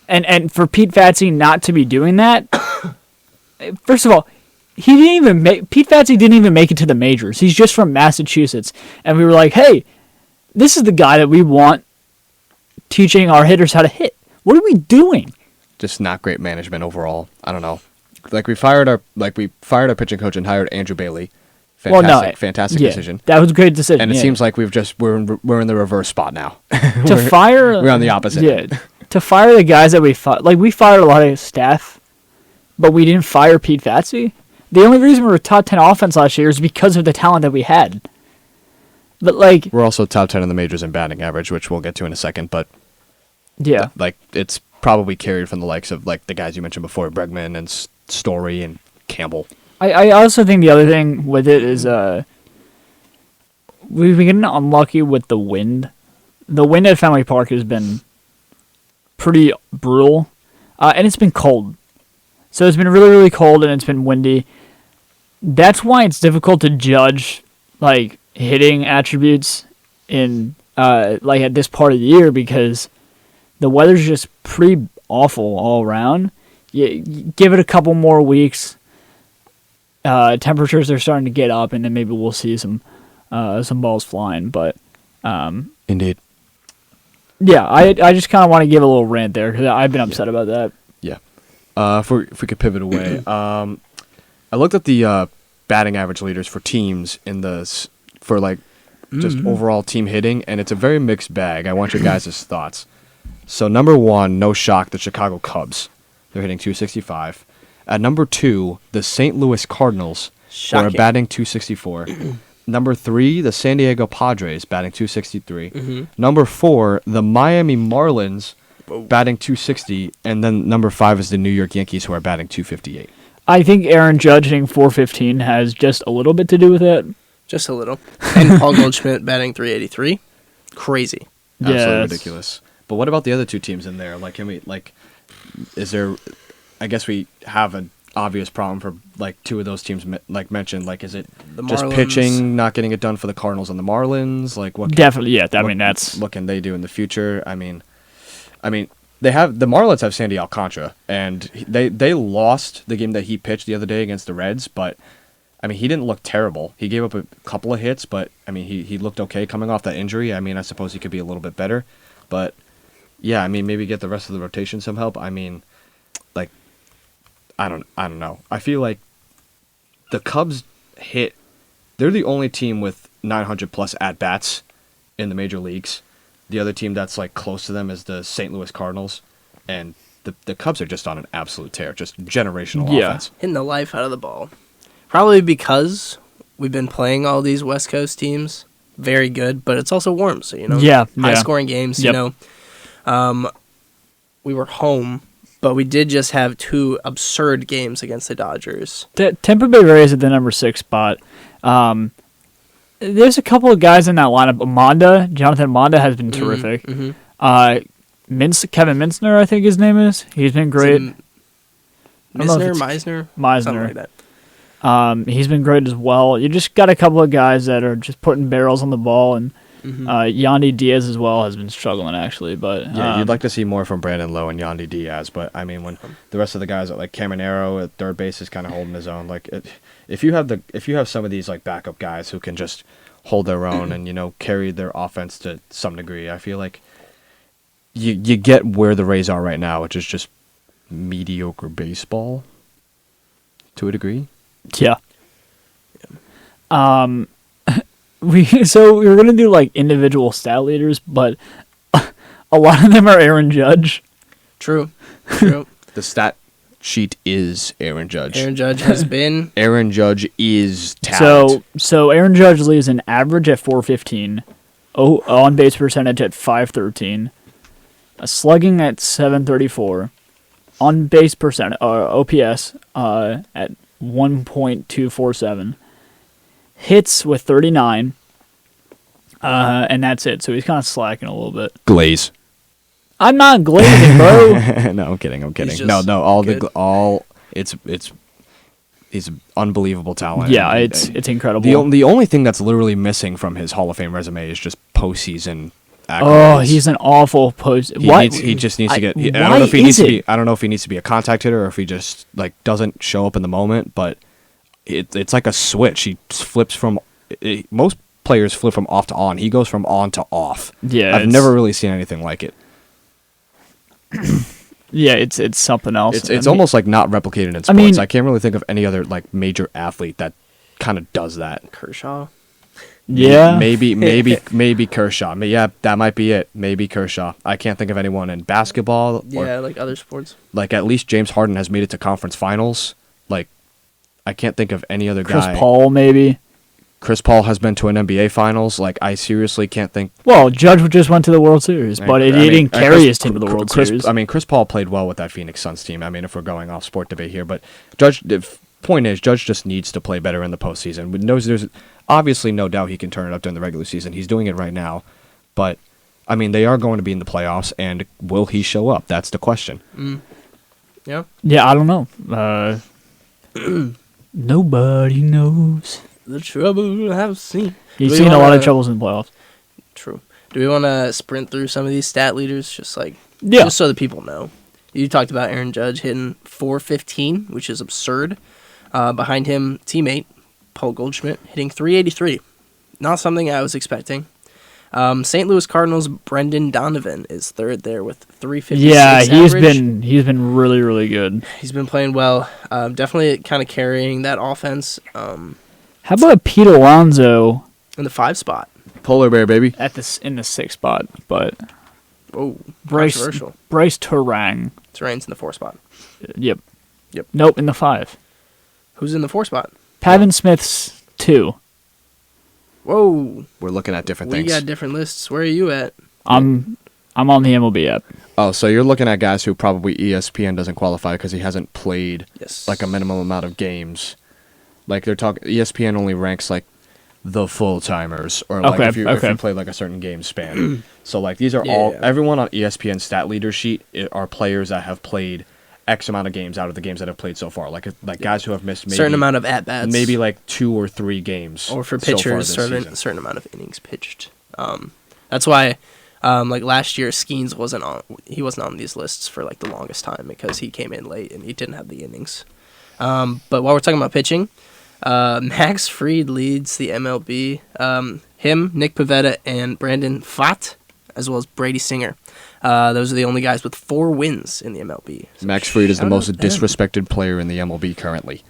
And for Pete Fatsi not to be doing that, first of all, Pete Fatsi didn't even make it to the majors. He's just from Massachusetts, and we were like, hey, this is the guy that we want teaching our hitters how to hit. What are we doing?
Just not great management overall. I don't know. We fired our pitching coach and hired Andrew Bailey. Fantastic decision.
That was a great decision.
And it seems like we're in the reverse spot now.
We're
on the opposite.
Yeah. To fire the guys that we fired, we fired a lot of staff, but we didn't fire Pete Fatsi. The only reason we were top 10 offense last year is because of the talent that we had. But
we're also top 10 in the majors in batting average, which we'll get to in a second. But
yeah,
it's probably carried from the likes of the guys you mentioned before, Bregman and Story and Campbell.
I also think the other thing with it is we've been getting unlucky with the wind. The wind at Fenway Park has been pretty brutal, and it's been cold. So it's been really, really cold, and it's been windy. That's why it's difficult to judge hitting attributes in at this part of the year, because the weather's just pretty awful all around. You give it a couple more weeks. Temperatures are starting to get up, and then maybe we'll see some balls flying. But
indeed,
yeah, I just kind of want to give a little rant there because I've been upset about that.
Yeah. If we could pivot away, I looked at the batting average leaders for teams in the for like just overall team hitting, and it's a very mixed bag. I want your guys' thoughts. So number 1, no shock, the Chicago Cubs. They're hitting 265. At number 2, the St. Louis Cardinals, who are
Shocking.
batting 264. Number 3, the San Diego Padres, batting 263. Number 4, the Miami Marlins, batting 260. And then number 5 is the New York Yankees, who are batting 258.
I think Aaron Judge hitting 415 has just a little bit to do with it.
Just a little. And Paul Goldschmidt batting 383. Crazy.
Absolutely
Yeah,
ridiculous. But what about the other 2 teams in there? Like, can we, like, is there, I guess we have an obvious problem for, like, 2 of those teams, like, mentioned. Like, is it
The
just
Marlins.
pitching, not getting it done for the Cardinals and the Marlins? Like, what?
Definitely, yeah. I
what-
mean, that's
what can they do in the future? I mean, the Marlins have Sandy Alcantara, and they lost the game that he pitched the other day against the Reds, but I mean, he didn't look terrible. He gave up a couple of hits, but I mean, he looked okay coming off that injury. I mean, I suppose he could be a little bit better, but yeah, I mean, maybe get the rest of the rotation some help. I mean, like, I don't know. I feel like the Cubs they're the only team with 900 plus at bats in the major leagues. The other team that's like close to them is the St. Louis Cardinals, and the Cubs are just on an absolute tear, just generational offense.
Hitting the life out of the ball. Probably because we've been playing all these West Coast teams. Very good, but it's also warm, so, high scoring games,
Yep.
We were home, but we did just have 2 absurd games against the Dodgers.
Tampa Bay Rays at the number 6 spot. There's a couple of guys in that lineup. Jonathan Amanda has been terrific.
Mm-hmm.
Kevin Mintzner, I think his name is. He's been great. I don't know if
Meisner?
Meisner.
Something like that.
He's been great as well. You just got a couple of guys that are just putting barrels on the ball, and Yandy Diaz as well has been struggling actually. But
Yeah, you'd like to see more from Brandon Lowe and Yandy Diaz, but I mean, when the rest of the guys like Cameron Arrow at third base is kind of holding his own. Like, if you have some of these like backup guys who can just hold their own and carry their offense to some degree, I feel like you get where the Rays are right now, which is just mediocre baseball to a degree.
yeah. We were gonna do like individual stat leaders, but a lot of them are Aaron Judge.
True.
The stat sheet is Aaron Judge.
Aaron Judge has been...
Aaron Judge is talent.
So Aaron Judge leaves an average at 415, on base percentage at 513, a slugging at 734, on base percent OPS at 1.247, hits with 39, and that's it. So he's kind of slacking a little bit.
Glaze.
I'm not glazing, bro.
No, I'm kidding.
just
No.
good.
He's an unbelievable talent.
Yeah,
And
it's incredible.
the only thing that's literally missing from his Hall of Fame resume is just postseason accolades.
Oh, he's an awful post.
He just needs to get. I don't know if he needs to be. I don't know if he needs to be a contact hitter or if he just like doesn't show up in the moment. But it's like a switch. He flips from. Most players flip from off to on. He goes from on to off.
Yeah,
I've never really seen anything like it.
Yeah, it's something else.
It's almost like not replicated in sports.
I mean-
I can't really think of any other like major athlete that kind of does that.
Kershaw.
Yeah,
Maybe Kershaw. Yeah, that might be it. Maybe Kershaw. I can't think of anyone in basketball.
Yeah,
Or,
like other sports.
like at least James Harden has made it to conference finals. Like, I can't think of any other
Chris
guy.
Paul maybe.
Chris Paul has been to an NBA finals. Like, I seriously can't think.
Well, Judge just went to the World Series, but he didn't carry his team to the World Series.
I mean, Chris Paul played well with that Phoenix Suns team. I mean, if we're going off sport debate here, but point is, Judge just needs to play better in the postseason. There's obviously no doubt he can turn it up during the regular season. He's doing it right now, but I mean, they are going to be in the playoffs, and will he show up? That's the question.
Yeah.
Yeah, I don't know. Nobody knows.
The trouble I've seen.
He's
Do we
seen a lot of
wanna-
troubles in the playoffs.
True. Do we want to sprint through some of these stat leaders, just
Yeah.
just so the people know? You talked about Aaron Judge hitting 415, which is absurd. Behind him, teammate Paul Goldschmidt hitting 383. Not something I was expecting. St. Louis Cardinals Brendan Donovan is third there with 356.
Yeah,
average.
he's been really, really good.
He's been playing well. Definitely kind of carrying that offense.
How about Pete Alonso
in the 5 spot.
Polar bear, baby.
in the 6th spot, but
Oh,
Bryce
controversial.
Turang.
Terrain's in the 4 spot.
Yep.
Yep.
Nope, in the 5.
Who's in the 4 spot?
Pavin Smith's 2.
Whoa.
We're looking at different
We
things.
got different lists. Where are you at?
I'm on the MLB app.
Oh, so you're looking at guys who probably ESPN doesn't qualify because he hasn't played
Yes.
like a minimum amount of games. Like they're talking, ESPN only ranks like the full timers, or like
Okay,
if you
okay.
play like a certain game span. So like these are
Yeah.
everyone on ESPN stat leader sheet are players that have played X amount of games out of the games that have played so far. Like guys who have missed maybe
certain amount of at bats,
maybe like 2 or 3 games,
or for
so far
pitchers,
this
certain
season.
certain amount of innings pitched. That's why, like last year, Skeens wasn't on. He wasn't on these lists for like the longest time because he came in late and he didn't have the innings. But while we're talking about pitching, Max Fried leads the MLB. Him, Nick Pivetta, and Brandon Pfaadt, as well as Brady Singer. Those are the only guys with 4 wins in the MLB. So
Max Fried is the
shout
most
out them.
disrespected player in the MLB currently.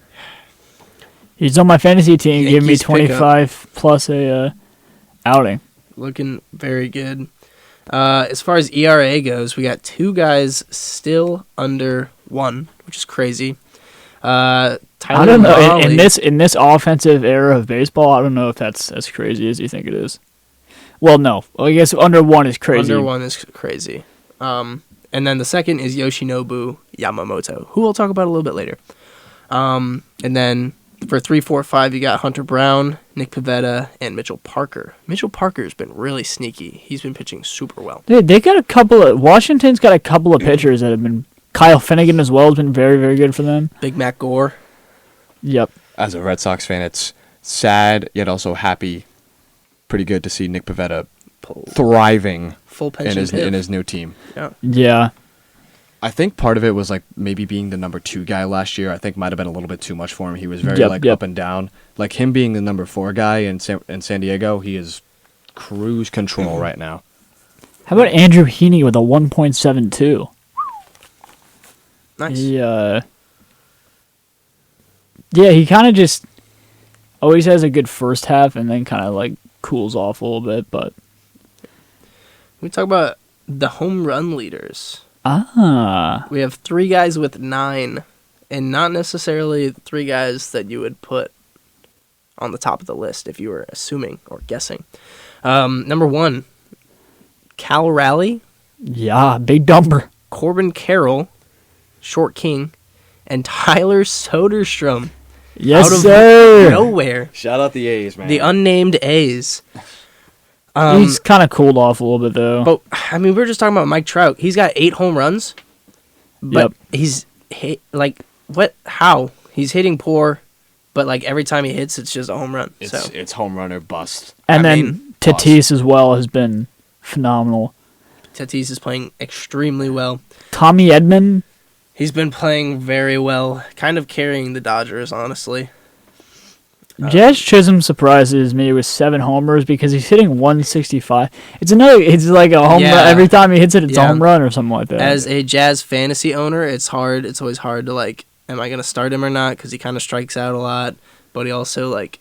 He's on my fantasy team, giving me
Yankees pickup.
25 plus a outing.
Looking very good. As far as ERA goes, we got 2 guys still under 1, which is crazy. Tyler
I don't know.
Mahle-
In this offensive era of baseball, I don't know if that's as crazy as you think it is. Well, no. Well, I guess under 1 is crazy.
Under 1 is crazy. And then the second is Yoshinobu Yamamoto, who we'll talk about a little bit later. And then for 3, 4, 5, you got Hunter Brown, Nick Pivetta, and Mitchell Parker. Mitchell Parker's been really sneaky. He's been pitching super well.
They got a couple of Washington's got a couple of pitchers that have been. Kyle Finnegan as well has been very, very good for them.
Big Mac Gore.
Yep.
As a Red Sox fan, it's sad yet also happy. Pretty good to see Nick Pivetta thriving
Full
in
pension
his new team.
Yeah.
Yeah.
I think part of it was like maybe being the number 2 guy last year. I think might have been a little bit too much for him. He was very
Yep.
up and down. Like him being the number 4 guy in San Diego, he is cruise control right now.
How about Andrew Heaney with a 1.72?
Nice.
He kind of just always has a good first half and then kind of like cools off a little bit, but
We talk about the home run leaders.
we
We have 3 guys with 9, and not necessarily 3 guys that you would put on the top of the list if you were assuming or guessing. Number 1, Cal Raleigh,
yeah, big dumper.
Corbin Carroll, Short King, and Tyler Soderstrom.
Yes,
out of
sir.
nowhere.
Shout out the A's, man.
The unnamed A's.
He's kind of cooled off a little bit though.
But I mean, we were just talking about Mike Trout. He's got 8 home runs, but
Yep.
he's like, what? How? He's hitting poor, but like every time he hits, it's just a home run. So
It's home run or bust.
And
I
then
mean,
Tatis as well has been phenomenal.
Tatis is playing extremely well.
Tommy Edman,
He's been playing very well, kind of carrying the Dodgers, honestly.
Jazz Chisholm surprises me with 7 homers because he's hitting 165. It's like a home
Yeah.
run. Every time he hits it, it's a
Yeah.
home run or something like that.
As a Jazz fantasy owner, it's hard. It's always hard to like, am I going to start him or not? Because he kind of strikes out a lot, but he also like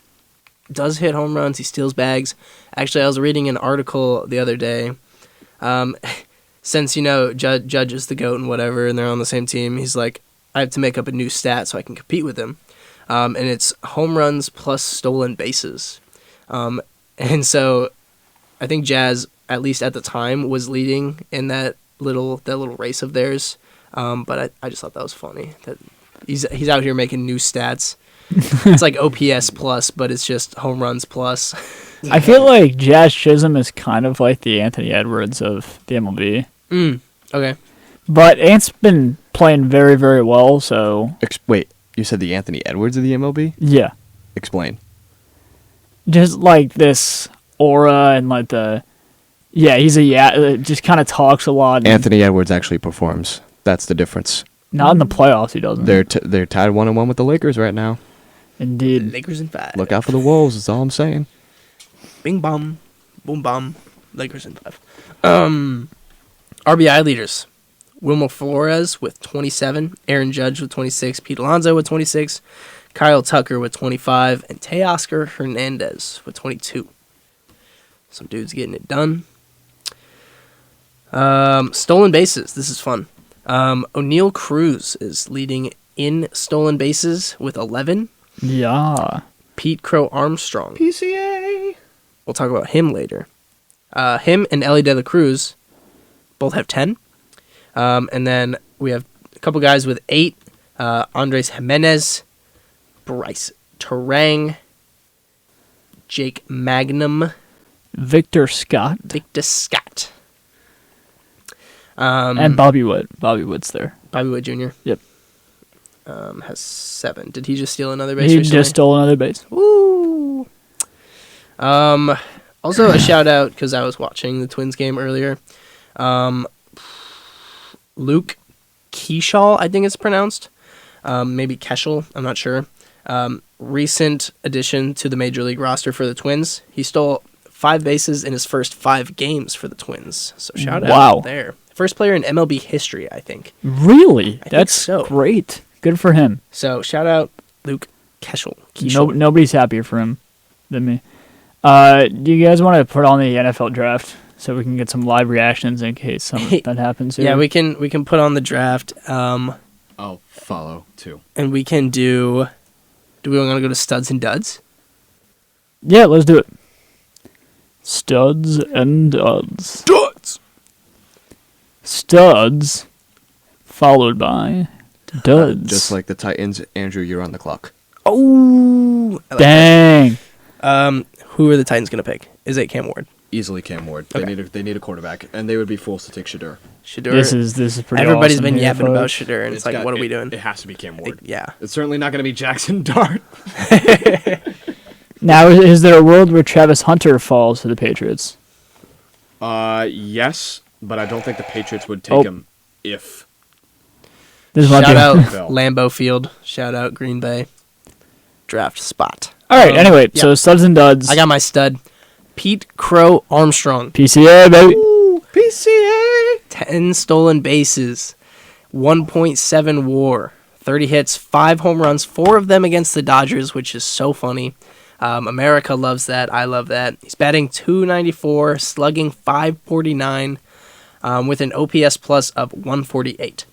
does hit home runs. He steals bags. Actually, I was reading an article the other day. Since Judge is the GOAT and whatever, and they're on the same team, he's like, I have to make up a new stat so I can compete with him. And it's home runs plus stolen bases. And so I think Jazz, at least at the time, was leading in that little race of theirs. But I just thought that was funny. That he's out here making new stats. It's like OPS plus, but it's just home runs plus.
I feel like Jazz Chisholm is kind of like the Anthony Edwards of the MLB.
Okay.
But Ant's been playing very, very well, so
Wait, you said the Anthony Edwards of the MLB?
yeah.
Explain.
Just like this aura and like just kind of talks a lot.
Anthony Edwards actually performs. That's the difference.
Not in the playoffs, he doesn't.
They're tied 1-1 with the Lakers right now.
Indeed.
Lakers in 5.
Look out for the Wolves. That's all I'm saying.
Bing bom, boom bom, Lakers in 5. RBI leaders: Wilmer Flores with 27, Aaron Judge with 26, Pete Alonso with 26, Kyle Tucker with 25, and Teoscar Hernandez with 22. Some dudes getting it done. Stolen bases. This is fun. O'Neal Cruz is leading in stolen bases with 11.
Yeah.
Pete Crow Armstrong.
PCA.
We'll talk about him later. Him and Ellie De La Cruz both have 10. And then we have a couple guys with 8. Andres Jimenez, Bryce Terang, Jake Magnum,
Victor Scott. And Bobby Wood. Bobby Wood's there.
Bobby Wood Jr.
Yep.
Has 7. Did he just steal another base
He
recently?
just stole another base.
Woo! Also a shout out, because I was watching the Twins game earlier. Luke Kershaw, I think it's pronounced. Maybe Keschel, I'm not sure. Recent addition to the Major League roster for the Twins. He stole 5 bases in his first 5 games for the Twins. So shout out there. First player in MLB history, I think.
Really?
I
That's
think so.
great. Good for him.
So shout out Luke Keschel.
Nobody's happier for him than me. Do you guys want to put on the NFL draft so we can get some live reactions in case something that happens here?
Yeah, we can put on the draft.
I'll follow too.
And we can do we want to go to studs and duds?
Yeah, let's do it. Studs and duds. Studs, followed by duds.
Just like the Titans, Andrew, you're on the clock.
Oh, I like
Dang.
that. Who are the Titans going to pick? Is it Cam Ward?
Easily Cam Ward.
Okay.
They need a quarterback, and they would be forced to take Shador.
Shador.
This is pretty
Everybody's
awesome
been
here,
yapping about
folks.
Shador, and it's like, what are we doing?
It has to be Cam Ward.
Yeah.
It's certainly not going to be Jackson Dart.
Now, is there a world where Travis Hunter falls to the Patriots?
Yes, but I don't think the Patriots would take him if.
Shout out Lambeau Field. Shout out Green Bay. Draft spot.
All right, anyway, so studs and duds.
I got my stud. Pete Crow Armstrong.
PCA, baby.
Ooh, PCA. 10 stolen bases. 1.7 WAR. 30 hits, 5 home runs, 4 of them against the Dodgers, which is so funny. America loves that. I love that. He's batting .294, slugging .549, with an OPS plus of 148.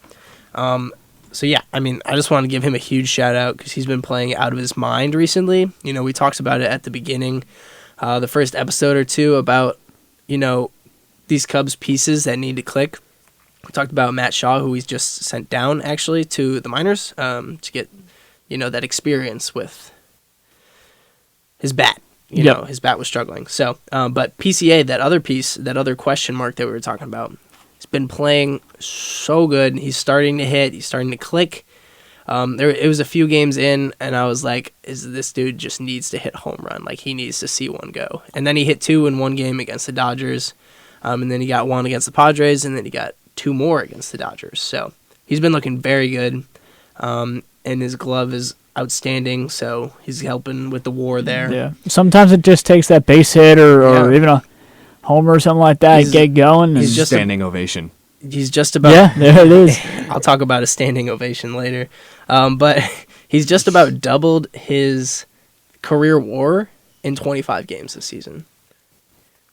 So yeah, I mean, I just want to give him a huge shout out because he's been playing out of his mind recently. You know, we talked about it at the beginning, the first episode or two about, you know, these Cubs pieces that need to click. We talked about Matt Shaw, who he's just sent down actually to the minors to get, you know, that experience with his bat. You know, his bat was struggling. So, but PCA, that other piece, that other question mark that we were talking about, he's been playing so good. He's starting to hit. He's starting to click. It was a few games in, and I was like, this dude just needs to hit home run. Like, he needs to see one go. And then he hit 2 in one game against the Dodgers, and then he got 1 against the Padres, and then he got 2 more against the Dodgers. So he's been looking very good, and his glove is outstanding, so he's helping with the WAR there.
Yeah. Sometimes it just takes that base hit or even a homer or something like that, get going.
He's just standing ovation.
He's just about...
Yeah, there it is.
I'll talk about a standing ovation later. But he's just about doubled his career WAR in 25 games this season.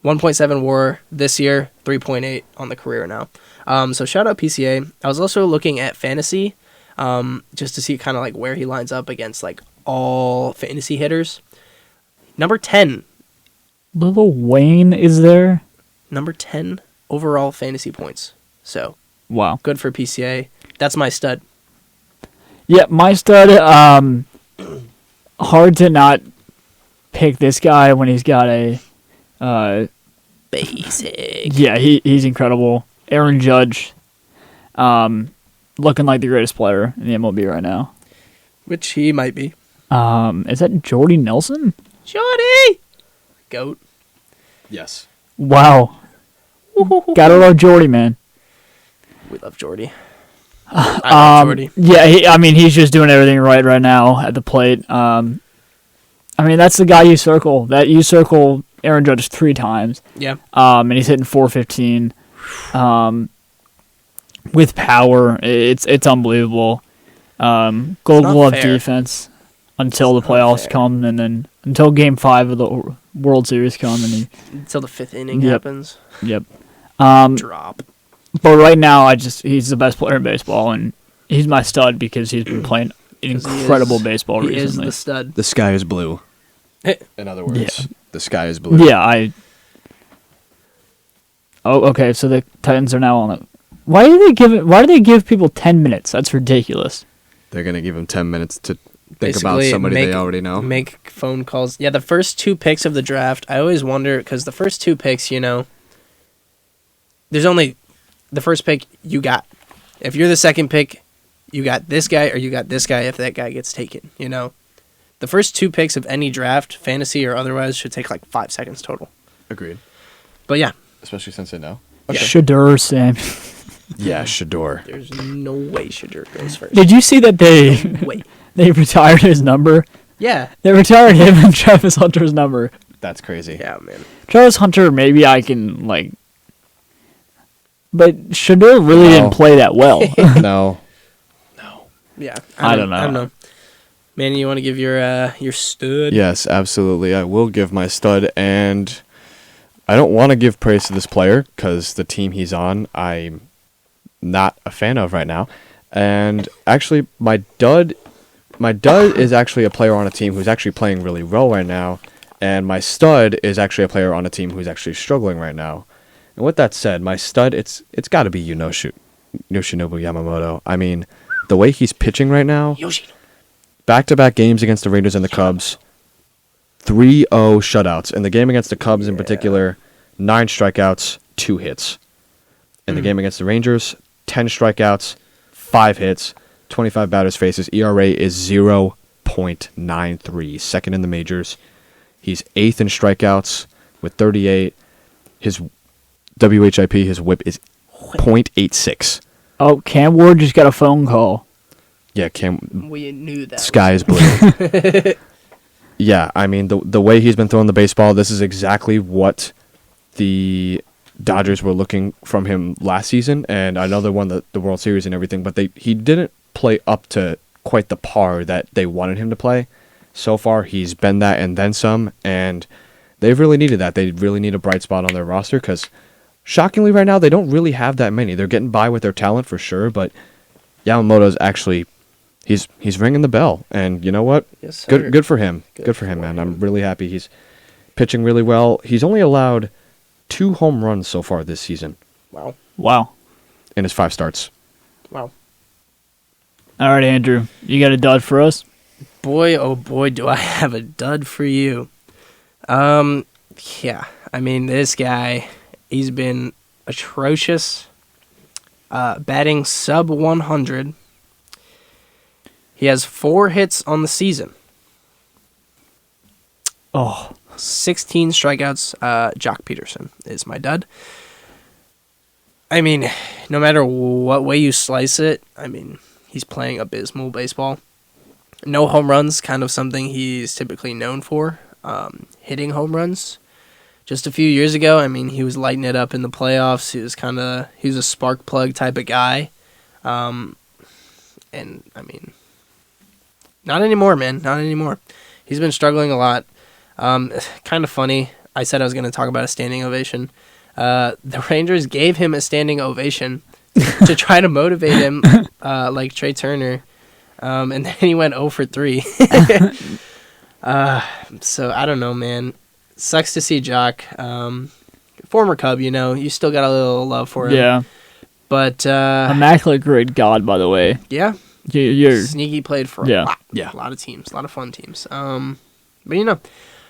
1.7 WAR this year, 3.8 on the career now. So shout out PCA. I was also looking at fantasy just to see kind of like where he lines up against like all fantasy hitters. Number 10.
Little Wayne is there.
Number 10 overall fantasy points. So
wow,
good for PCA. That's my stud.
Yeah, my stud. Hard to not pick this guy when he's got a
basic.
Yeah, he's incredible. Aaron Judge, looking like the greatest player in the MLB right now.
Which he might be.
Is that Jordy Nelson?
Jordy! GOAT.
Yes.
Wow. Gotta love Jordy, man.
We love Jordy. I love Jordy.
Yeah, he's just doing everything right now at the plate. That's the guy you circle. You circle Aaron Judge 3 times.
Yeah.
And he's hitting .415. With power, it's unbelievable. Gold Glove defense until the playoffs come, and then until Game 5 of the World Series come and
Until the 5th inning
Yep.
happens.
yep.
Drop.
But right now, he's the best player in baseball, and he's my stud because he's been playing
'Cause
incredible baseball
He
recently.
is the stud.
The sky is blue.
Eh.
In other words,
Yeah.
the sky is blue.
Yeah, Oh, okay. So the Titans are now on it. Why do they give people 10 minutes? That's ridiculous.
They're going to give him 10 minutes to think
Basically,
about somebody they already know.
Make phone calls. Yeah, the first 2 picks of the draft, I always wonder, because the first 2 picks, there's only the first pick you got. If you're the second pick, you got this guy or you got this guy if that guy gets taken, The first 2 picks of any draft, fantasy or otherwise, should take like 5 seconds total.
Agreed.
But yeah.
Especially since they know.
Shador Sam.
Yeah, Shador.
There's no way Shador goes first.
Did you see that
Wait.
they retired his number?
Yeah.
They retired him and Travis Hunter's number.
That's crazy.
Yeah, man.
Travis Hunter, maybe I can but Shador really didn't play that well.
No.
Yeah.
I don't know.
Manny, you want to give your stud?
Yes, absolutely. I will give my stud, and I don't want to give praise to this player because the team he's on, I'm not a fan of right now. And actually, my dud is actually a player on a team who's actually playing really well right now, and my stud is actually a player on a team who's actually struggling right now. And with that said, my stud, it's got to be Yoshinobu Yamamoto. I mean, the way he's pitching right now, back-to-back games against the Raiders and the Cubs, 3-0 shutouts. In the game against the Cubs in particular, 9 strikeouts, 2 hits. In the game against the Rangers, 10 strikeouts, 5 hits, 25 batters faces. ERA is 0.93, second in the majors. He's 8th in strikeouts with 38. His WHIP, his whip is .86.
Oh, Cam Ward just got a phone call.
Yeah,
We knew that.
Sky is blue. Yeah, I mean, the way he's been throwing the baseball, this is exactly what the Dodgers were looking from him last season, and I know they won the World Series and everything, but he didn't play up to quite the par that they wanted him to play. So far, he's been that and then some, and they've really needed that. They really need a bright spot on their roster, because shockingly right now, they don't really have that many. They're getting by with their talent for sure, but Yamamoto's actually... He's ringing the bell, and you know what?
Yes, sir.
Good for him. Good for him, man. I'm really happy. He's pitching really well. He's only allowed 2 home runs so far this season.
Wow.
In his 5 starts.
Wow.
All right, Andrew, you got a dud for us?
Boy, oh boy, do I have a dud for you. Yeah. I mean, this guy, he's been atrocious. Batting sub 100. He has 4 hits on the season.
Oh.
16 strikeouts. Jock Peterson is my dud. I mean, no matter what way you slice it, I mean, he's playing abysmal baseball. No home runs, kind of something he's typically known for. Hitting home runs. Just a few years ago, I mean, he was lighting it up in the playoffs. He was a spark plug type of guy. And, I mean... Not anymore, man. Not anymore. He's been struggling a lot. Kind of funny. I said I was going to talk about a standing ovation. The Rangers gave him a standing ovation to try to motivate him, like Trey Turner. And then he went 0 for 3. So, I don't know, man. Sucks to see Jock. Former Cub, you still got a little love for him.
Yeah.
But...
Immaculate Great God, by the way.
Yeah.
You're
Sneaky played for
Yeah.
a lot of teams, a lot of fun teams. But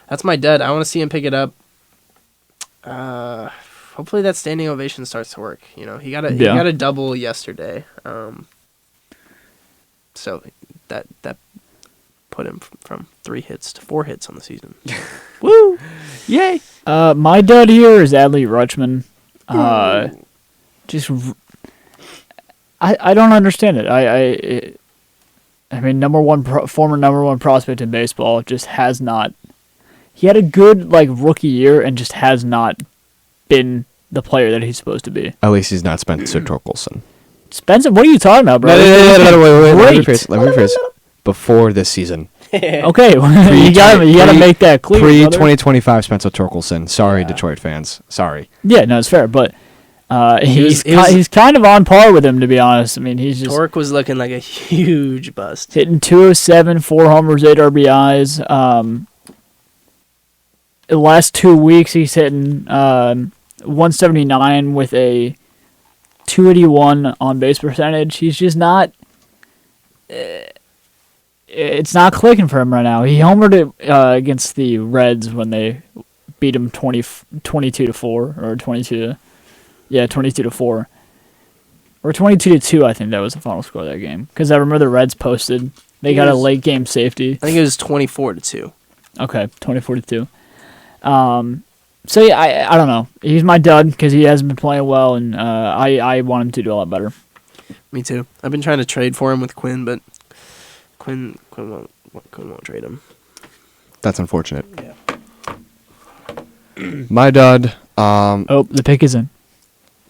that's my dud. I want to see him pick it up. Hopefully that standing ovation starts to work. He got a double yesterday. So that put him from 3 hits to 4 hits on the season.
Woo! Yay! My dud here is Adley Rutschman. I don't understand it. I mean, former number one prospect in baseball just has not. He had a good rookie year and just has not been the player that he's supposed to be.
At least he's not Spencer Torkelson.
Spencer, what are you talking about, bro?
No, wait. Let me
Great.
rephrase. Before this season,
Okay, you gotta make that clear.
Pre-2025 Spencer Torkelson. Sorry, Detroit fans. Sorry.
Yeah, no, it's fair, but he's kind of on par with him, to be honest. I mean, he's just
Torque was looking like a huge bust.
hitting 207, 4 homers, 8 RBIs. The last 2 weeks, he's hitting 179 with a 281 on base percentage. He's just not. It's not clicking for him right now. He homered it against the Reds when they beat him 22-4 or 22 to 4 or 22-2. I think that was the final score of that game because I remember the Reds posted they got a late game safety.
I think it was 24-2.
Okay, 24-2. So yeah, I don't know. He's my dud because he hasn't been playing well, and I want him to do a lot better.
Me too. I've been trying to trade for him with Quinn, but Quinn won't trade him.
That's unfortunate.
Yeah.
My dud.
The pick is in.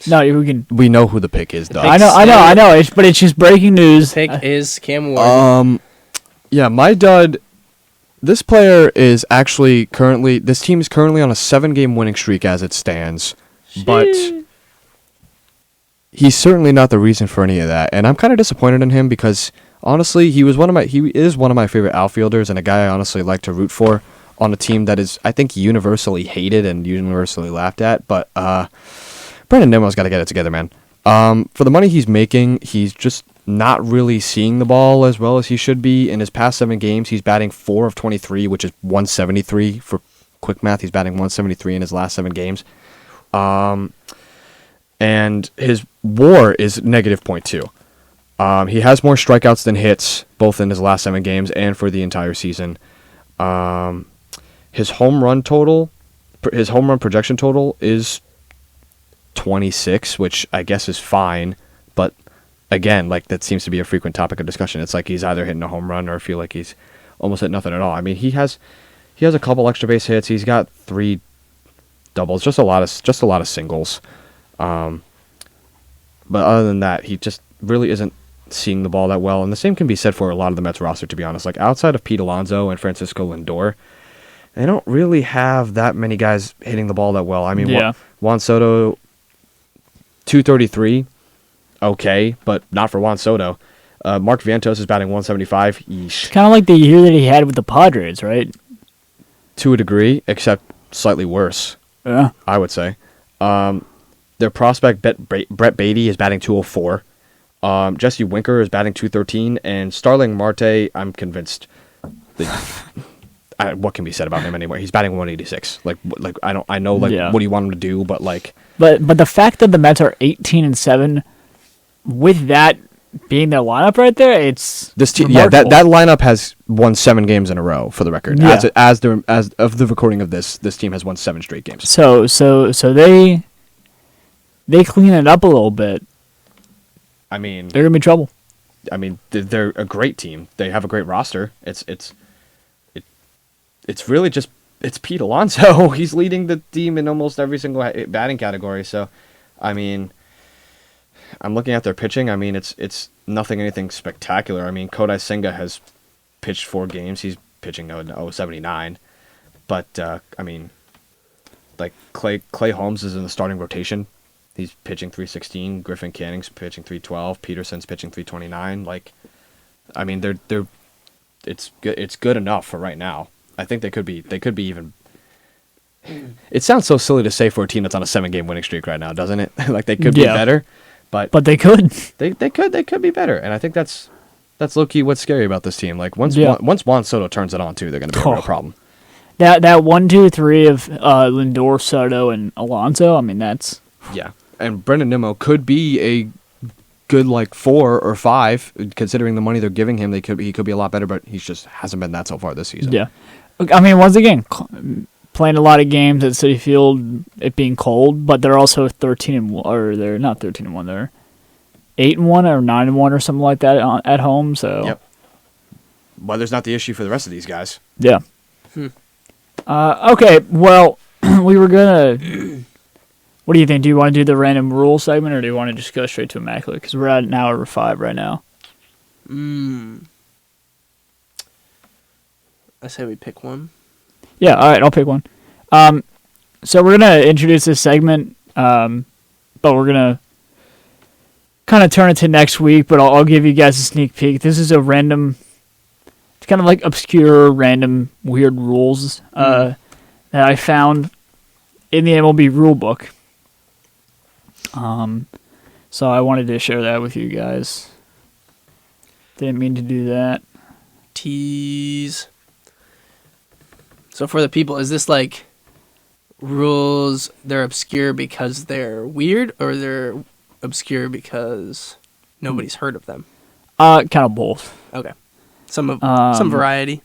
No, we can.
We know who the pick is, dud.
I know. But it's just breaking news.
Pick is Cam Ward.
Yeah, my dud. This player is actually this team is currently on a 7-game winning streak as it stands, but he's certainly not the reason for any of that, and I'm kind of disappointed in him because honestly, he is one of my favorite outfielders and a guy I honestly like to root for on a team that is, I think, universally hated and universally laughed at. But Brandon Nimmo's got to get it together, man. For the money he's making, he's just not really seeing the ball as well as he should be. In his past 7 games, he's batting 4 of 23, which is 173 for quick math. He's batting 173 in his last 7 games. And his WAR is negative .2. He has more strikeouts than hits, both in his last 7 games and for the entire season. His home run projection total is 26, which I guess is fine, but again, like that seems to be a frequent topic of discussion. It's like he's either hitting a home run or feel like he's almost hit nothing at all. I mean, he has a couple extra base hits. He's got 3 doubles, just a lot of singles. But other than that, he just really isn't seeing the ball that well. And the same can be said for a lot of the Mets roster, to be honest. Like outside of Pete Alonso and Francisco Lindor, they don't really have that many guys hitting the ball that well. I mean, Juan Soto, 233, okay, but not for Juan Soto. Mark Vientos is batting 175. Yeesh.
Kind of like the year that he had with the Padres, right?
To a degree, except slightly worse.
Yeah,
I would say. Their prospect Brett Beatty is batting 204. Jesse Winker is batting 213, and Starling Marte, I'm convinced. What can be said about him anyway? He's batting 186. Like I know what do you want him to do, but like.
But the fact that the Mets are 18-7, with that being their lineup right there, it's remarkable.
That lineup has won 7 games in a row for the record.
Yeah.
As of the recording of this team has won 7 straight games.
So they clean it up a little bit.
I mean,
they're gonna be in trouble.
I mean, they're a great team. They have a great roster. It's really just Pete Alonso. He's leading the team in almost every single batting category. So, I mean, I'm looking at their pitching. I mean, it's anything spectacular. I mean, Kodai Senga has pitched 4 games. He's pitching 0.79. But I mean, like Clay Holmes is in the starting rotation. He's pitching 316. Griffin Canning's pitching 312. Peterson's pitching 329. Like, I mean, it's good enough for right now. I think they could be even. It sounds so silly to say for a team that's on a 7-game winning streak right now, doesn't it? Like they could be better, but
they could.
They could be better, and I think that's low key what's scary about this team. Like once Juan Soto turns it on too, they're going to be a real problem.
That 1, 2, 3 of Lindor, Soto, and Alonso. I mean, that's
and Brendan Nimmo could be a good like 4 or 5 considering the money they're giving him. He could be a lot better, but he just hasn't been that so far this season.
Yeah, I mean, once again, playing a lot of games at Citi Field, it being cold, but they're also 13-1, or they're not 13-1. They're 8-1 or 9-1 or something like that at home. So,
weather's not the issue for the rest of these guys.
Yeah. Okay. Well, we were gonna. What do you think? Do you want to do the random rule segment, or do you want to just go straight to Immaculate? Because we're at an hour 5 right now.
I say we pick one.
Yeah, all right, I'll pick one. So we're going to introduce this segment, but we're going to kind of turn it to next week, but I'll give you guys a sneak peek. This is a random, it's kind of like obscure, random, weird rules that I found in the MLB rule book. So I wanted to share that with you guys. Didn't mean to do that.
Tease. So for the people, is this like rules, they're obscure because they're weird, or they're obscure because nobody's heard of them?
Kind of both.
Okay. Some variety.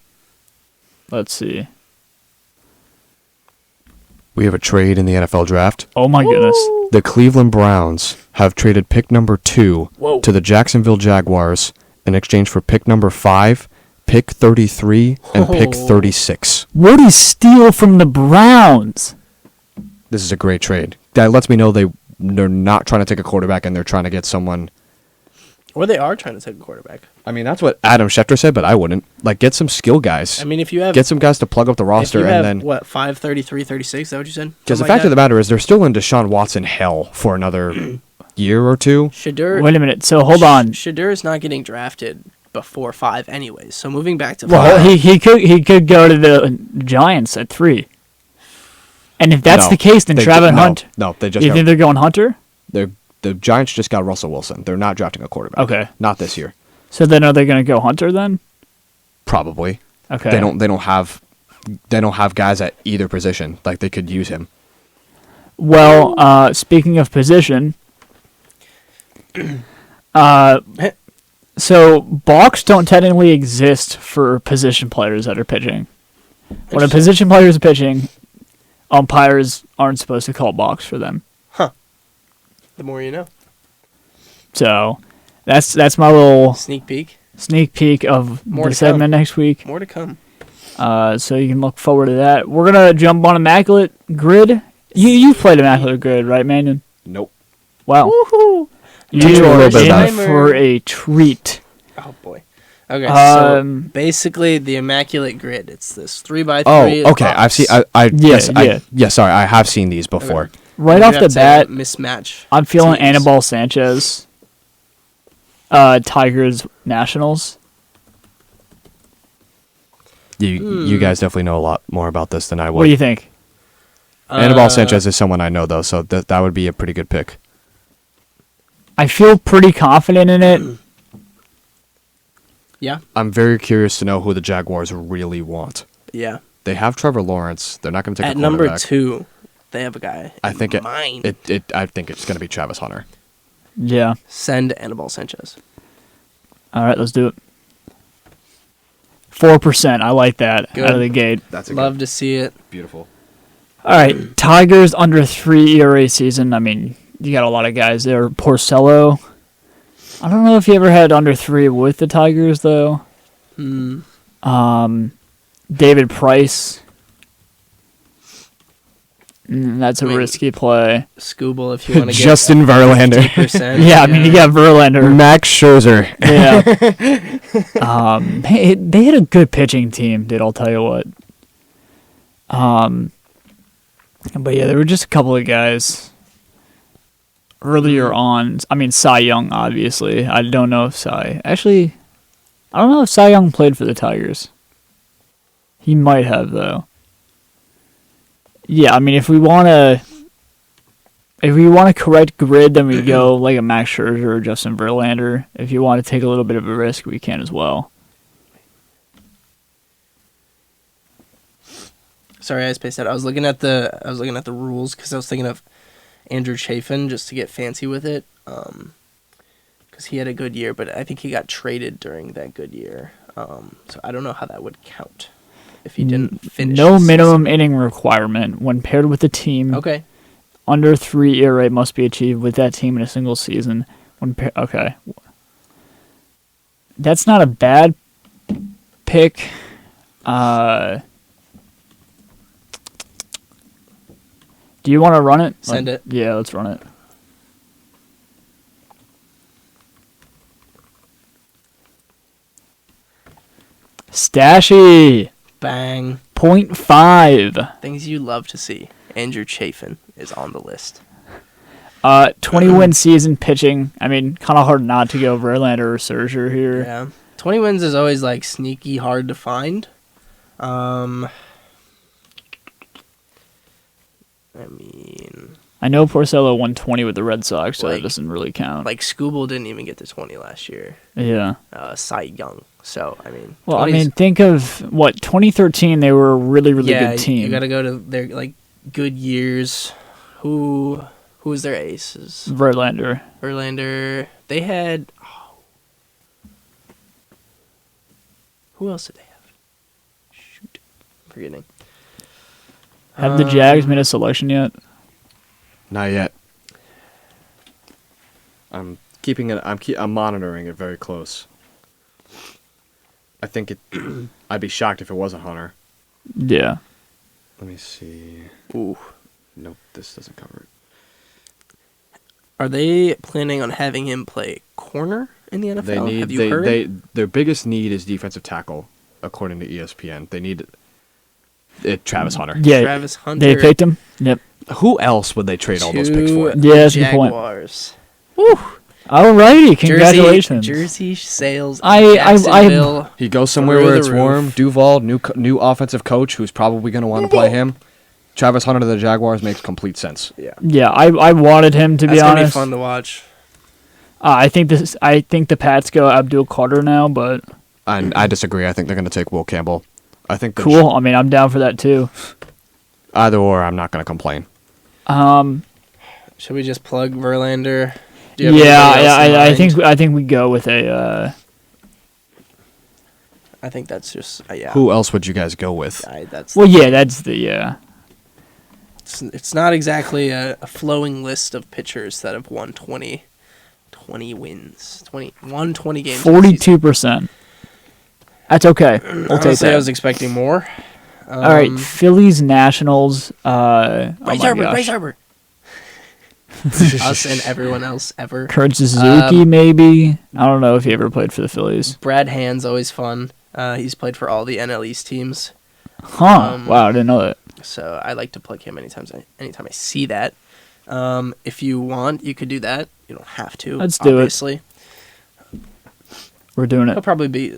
Let's see.
We have a trade in the NFL draft.
Oh my goodness.
The Cleveland Browns have traded pick number 2 to the Jacksonville Jaguars in exchange for pick number 5, pick 33, and pick 36.
What do you steal from the Browns?
This is a great trade. That lets me know they're not trying to take a quarterback and they're trying to get someone.
Or they are trying to take a quarterback.
I mean, that's what Adam Schefter said, but I wouldn't. Like, get some skill guys.
I mean, if you have...
Get some guys to plug up the roster and then...
what, 5, 33, 36? Is that what you said?
Because the fact of the matter is they're still in Deshaun Watson hell for another year or two.
Shadur...
Wait a minute. So, hold on.
Shadur is not getting drafted before 5 anyways. So, moving back to 5...
Well, he could go to the Giants at 3. And if that's the case, then Travis Hunt...
No, they just...
You think they're going Hunter?
The Giants just got Russell Wilson. They're not drafting a quarterback.
Okay.
Not this year.
So then are they going to go Hunter then?
Probably.
Okay.
They don't have guys at either position. Like, they could use him.
Well, speaking of position, so balks don't technically exist for position players that are pitching. When a position player is pitching, umpires aren't supposed to call balks for them.
Huh. The more you know.
So that's my little
sneak
peek of
more
the segment next week.
More to come.
So you can look forward to that. We're gonna jump on Immaculate Grid. You've played Immaculate Grid, right, Mannion?
Nope.
Wow.
Woohoo!
You are in for a treat.
Oh boy. Okay, so basically the Immaculate Grid. It's this 3x3.
Oh, okay.
box.
I've seen. Sorry, I have seen these before.
Okay.
Right off the bat,
mismatch.
I'm feeling
teams.
Anibal Sanchez. Tigers Nationals.
You guys definitely know a lot more about this than I would.
What do you think?
Anibal Sanchez is someone I know though, so that would be a pretty good pick.
I feel pretty confident in it.
Yeah.
I'm very curious to know who the Jaguars really want.
Yeah.
They have Trevor Lawrence. They're not going to take
at
a quarterback.
number 2. They have a guy.
I think
mind.
I think it's going to be Travis Hunter.
Yeah.
Send Anibal Sanchez.
All right, let's do it. 4%. I like that
Good.
out of the gate.
That's
Love to see it.
beautiful.
All right, Tigers under 3 ERA season. I mean, you got a lot of guys there. Porcello. I don't know if you ever had under 3 with the Tigers though. David Price. That's a risky play.
Scooble, if you want to get
Justin Verlander.
50%,
Yeah, I mean, you got Verlander.
Max Scherzer.
Yeah. They had a good pitching team, dude, I'll tell you what. But yeah, there were just a couple of guys earlier on. I mean, Cy Young, obviously. I don't know if Cy... Actually, I don't know if Cy Young played for the Tigers. He might have, though. Yeah, I mean, if we want to correct grid, then we go like a Max Scherzer or Justin Verlander. If you want to take a little bit of a risk, we can as well.
Sorry, I spaced out. I was looking at the rules because I was thinking of Andrew Chafin just to get fancy with it, because he had a good year, but I think he got traded during that good year. So I don't know how that would count if he didn't finish.
No minimum inning requirement when paired with a team.
Okay.
Under 3 ERA must be achieved with that team in a single season. Okay. That's not a bad pick. Do you want to run it?
Send it.
Yeah, let's run it. Stashy.
Bang.
0.5.
Things you love to see. Andrew Chafin is on the list.
20-win season pitching. I mean, kind of hard not to go Verlander or Scherzer here.
Yeah. 20 wins is always like sneaky hard to find. I mean,
I know Porcello won 20 with the Red Sox, so that
Like-
doesn't really count.
like Skubal didn't even get to 20 last year.
Yeah.
Cy Young. So, I mean.
Well, I
20's
mean, think of 2013. They were a really, really
yeah,
good team.
you got to go to their like good years. Who was their aces?
Verlander.
Verlander. They had. Who else did they have? Shoot, I'm forgetting.
Have the Jags made a selection yet?
Not yet. I'm keeping it. I'm monitoring it very close. I think it. I'd be shocked if it wasn't Hunter.
Yeah.
Let me see.
Ooh.
Nope, this doesn't cover it.
Are they planning on having him play corner in the NFL? Have you heard?
Their biggest need is defensive tackle, according to ESPN. They need Travis Hunter.
Yeah.
Travis Hunter.
They picked him? Yep.
Who else would they trade all those picks for?
to
Yeah, that's a good point.
Jaguars.
Alrighty, congratulations.
Jersey sales.
I-
Jacksonville.
He goes somewhere
Through
where
the
it's
roof.
warm. Duval, new offensive coach, who's probably going to want to play him. Travis Hunter to the Jaguars makes complete sense.
Yeah.
Yeah, I wanted him to be
That's gonna
honest.
be fun to watch.
I think the Pats go Abdul Carter now, but
And I disagree. I think they're going to take Will Campbell. I think the
cool. I mean, I'm down for that too.
Either or, I'm not going to complain.
Should we just plug Verlander? Do you have
Yeah,
anybody else in mind?
I think we go with a.
I think that's just yeah.
Who else would you guys go with?
That's
Well, yeah, that's the yeah.
it's not exactly a flowing list of pitchers that have won 20 wins. 20 games. this season.
42%. That's okay. We'll take
Honestly, I
that.
was expecting more.
All right, Phillies Nationals. Oh my gosh.
Bryce Harper. Us and everyone else ever.
Kurt Suzuki, maybe. I don't know if he ever played for the Phillies.
Brad Hand's always fun. He's played for all the NL East teams,
Huh? Wow, I didn't know that.
so I like to plug him anytime I see that. If you want, you could do that. You don't have to.
Let's do it.
obviously.
We're doing
He'll
it.
probably be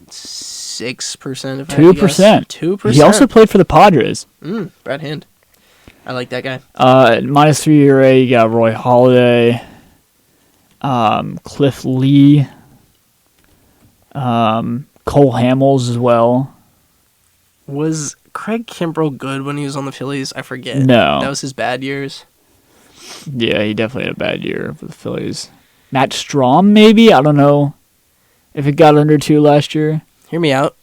6% of
2%.
2%.
He also played for the Padres.
Brad Hand. I like that guy.
-3 ERA. You got Roy Halladay, Cliff Lee, Cole Hamels as well.
Was Craig Kimbrell good when he was on the Phillies? I forget.
No.
That was his bad years.
Yeah, he definitely had a bad year for the Phillies. Matt Strom, maybe? I don't know if it got under 2 last year.
Hear me out.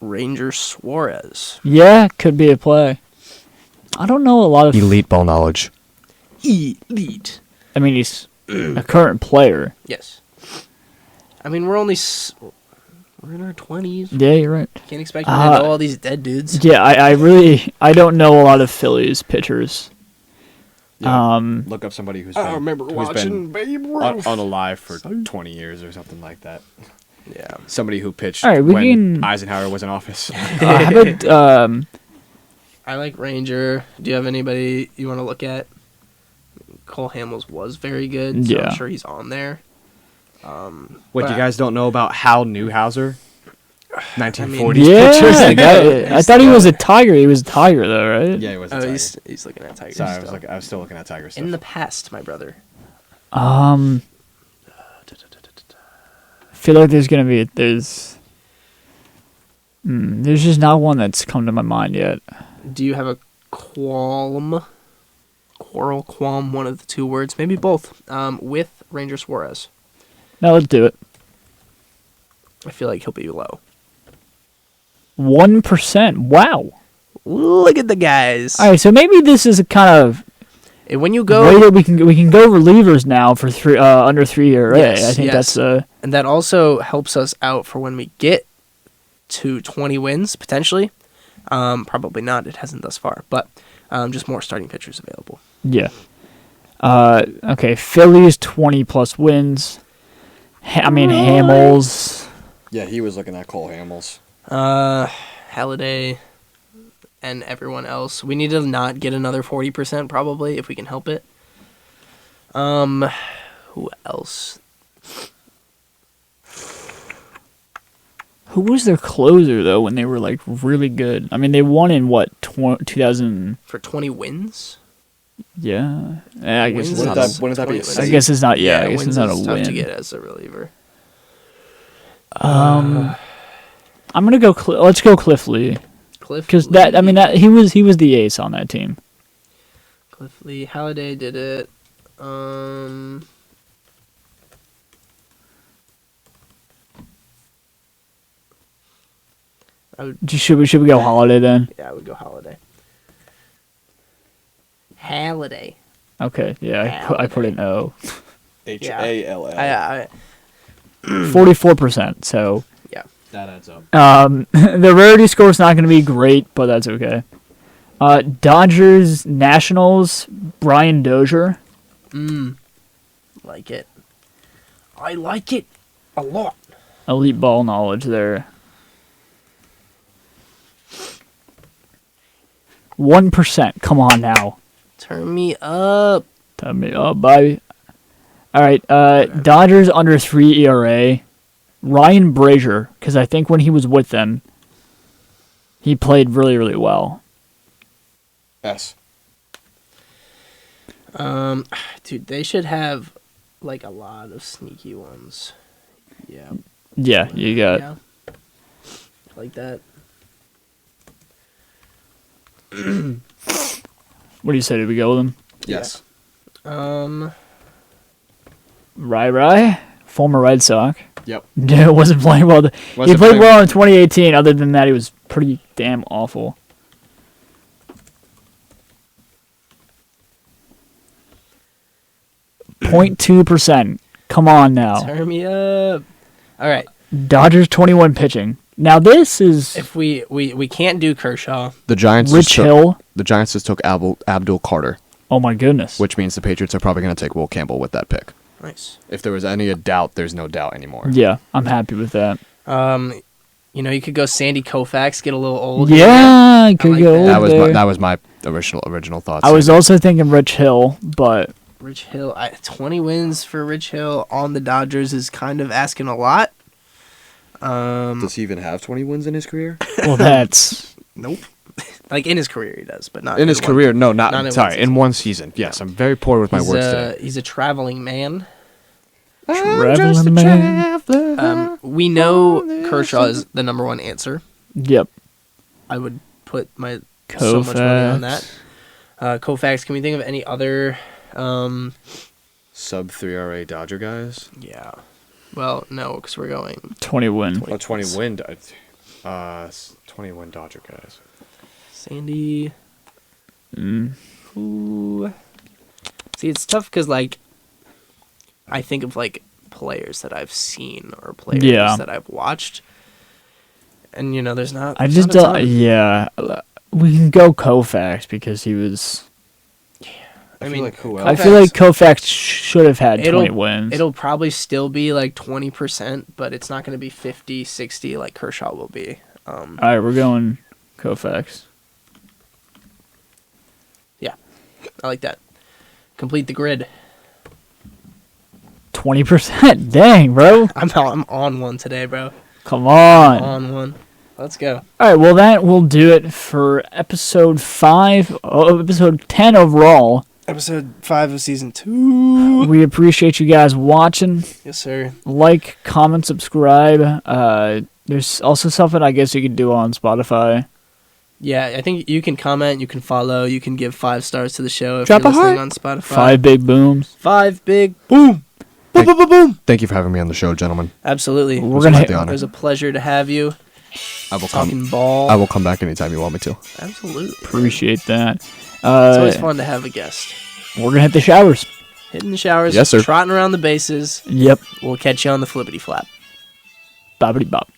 Ranger Suarez.
Yeah, could be a play. I don't know a lot of...
Elite ball knowledge.
Elite.
I mean, he's a current player.
Yes. I mean, we're only... we're in our 20s.
Yeah, you're right.
Can't expect me to know all these dead dudes.
Yeah, I don't know a lot of Phillies pitchers.
Yeah. Look up somebody who's
I remember watching Babe Ruth.
unalive for 20 years or something like that.
Yeah.
Somebody who pitched
All right, we
when
can-
Eisenhower was in office.
How about...
I like Ranger. Do you have anybody you want to look at? Cole Hamels was very good, so
Yeah.
I'm sure he's on there.
What, you guys don't know about Hal Newhouser? 1940s
yeah,
pitcher?
I thought he was a Tiger. He was a Tiger, though, right?
Yeah, he was a
Oh,
Tiger.
he's looking at Tigers.
Sorry,
still.
I was still looking at Tiger stuff.
In the past, my brother.
I feel like there's gonna be there's just not one that's come to my mind yet.
Do you have a qualm, one of the two words, maybe both, with Ranger Suarez?
No, let's do it.
I feel like he'll be low.
1%. Wow.
Look at the guys.
All right, so maybe this is a kind of
And when you
way
go,
that we can go relievers now for under 3 ERA.
Yes,
I think
yes.
that's
and that also helps us out for when we get to 20 wins, potentially. Probably not. It hasn't thus far. But just more starting pitchers available.
yeah. Okay, Phillies 20+ wins. Hamels.
Yeah, he was looking at Cole Hamels.
Halliday, and everyone else. We need to not get another 40% probably if we can help it. Who else?
Who was their closer though when they were like really good? I mean, they won in what 2000
For 20 wins?
Yeah, I guess
Wins
it's
is-
not.
Wouldn't that be a
wins
I
save?
guess it's not. Yeah, I guess
wins
it's not a
is tough
win.
to get as a reliever.
I'm gonna go. Let's go Cliff Lee,
Cliff
because
Lee.
that. I mean, that he was the ace on that team.
Cliff Lee. Halliday did it.
Should we go Holiday then?
Yeah, I would go Halliday. Halliday.
Okay, yeah, I put an O.
HALL.
44%. So
That adds up.
the rarity score is not going to be great, but that's okay. Dodgers Nationals Brian Dozier.
Like it. I like it a lot.
Elite ball knowledge there. 1%. Come on now.
Turn me up.
Tell me, oh, bye. All right. Dodgers under 3 ERA. Ryan Brazier, because I think when he was with them, he played really, really well.
S.
Dude, they should have like a lot of sneaky ones. Yeah.
Yeah, you got.
Yeah. Like that.
What do you say? Did we go with him?
Yes.
Rai, former Red Sox.
Yep.
Yeah, wasn't playing well. He
Wasn't
played
playing-
well in 2018. Other than that, he was pretty damn awful. .2%. Come on now.
Turn me up. All right.
Dodgers 21 pitching. Now this is
If we can't do Kershaw.
The Giants.
Rich
just took,
Hill.
The Giants just took Abdul Carter,
Oh my goodness.
which means the Patriots are probably going to take Will Campbell with that pick.
Nice.
If there was any doubt, there's no doubt anymore.
Yeah, I'm happy with that.
You could go Sandy Koufax, get a little old.
Yeah, I could
like
go
that.
there.
That was my original thoughts.
I was also thinking Rich Hill, but
Rich Hill, 20 wins for Rich Hill on the Dodgers is kind of asking a lot.
Does he even have 20 wins in his career?
well, that's
Nope. Like in his career, he does, but not
In his
one-
career, no,
not in
sorry,
one
in
season.
one season. Yes, I'm very poor with my words today.
He's a traveling man.
traveling man.
We know Kershaw is the number one answer.
Yep.
I would put so much money on that. Koufax, can we think of any other?
Sub 3 RA Dodger guys.
Yeah. Well, no, because we're going
20 win.
20 win. 20 win Dodger guys.
Sandy. Who? See, it's tough because I think of players that I've seen or players
Yeah.
that I've watched, and there's not.
I
there's
just
not a
don't.
ton.
Yeah, we can go Koufax because he was.
I
mean,
like who
I
else?
feel like Koufax should have had 20 wins.
It'll probably still be 20%, but it's not going to be 50, 60 like Kershaw will be.
All right, we're going Koufax.
Yeah, I like that. Complete the grid.
20%. Dang, bro.
I'm on one today, bro.
Come on.
On one. Let's go.
All right, well, that will do it for episode 10 overall.
Episode 5 of season 2.
We appreciate you guys watching.
Yes, sir.
Like, comment, subscribe. There's also something I guess you could do on Spotify.
Yeah, I think you can comment, you can follow, you can give 5 stars to the show if
Drop
you're
a
listening
heart.
on Spotify.
5 big booms.
5 big boom. Boom, boom, boom, boom.
Thank you for having me on the show, gentlemen.
Absolutely.
We're gonna
quite the honor.
It was a pleasure to have you.
I will
Talking ball.
I will come back anytime you want me to.
Absolutely.
appreciate that.
It's always fun to have a guest.
We're gonna hit the showers.
Hitting the showers,
Yes, sir.
trotting around the bases.
Yep.
We'll catch you on the flippity flap.
Bobbity bop.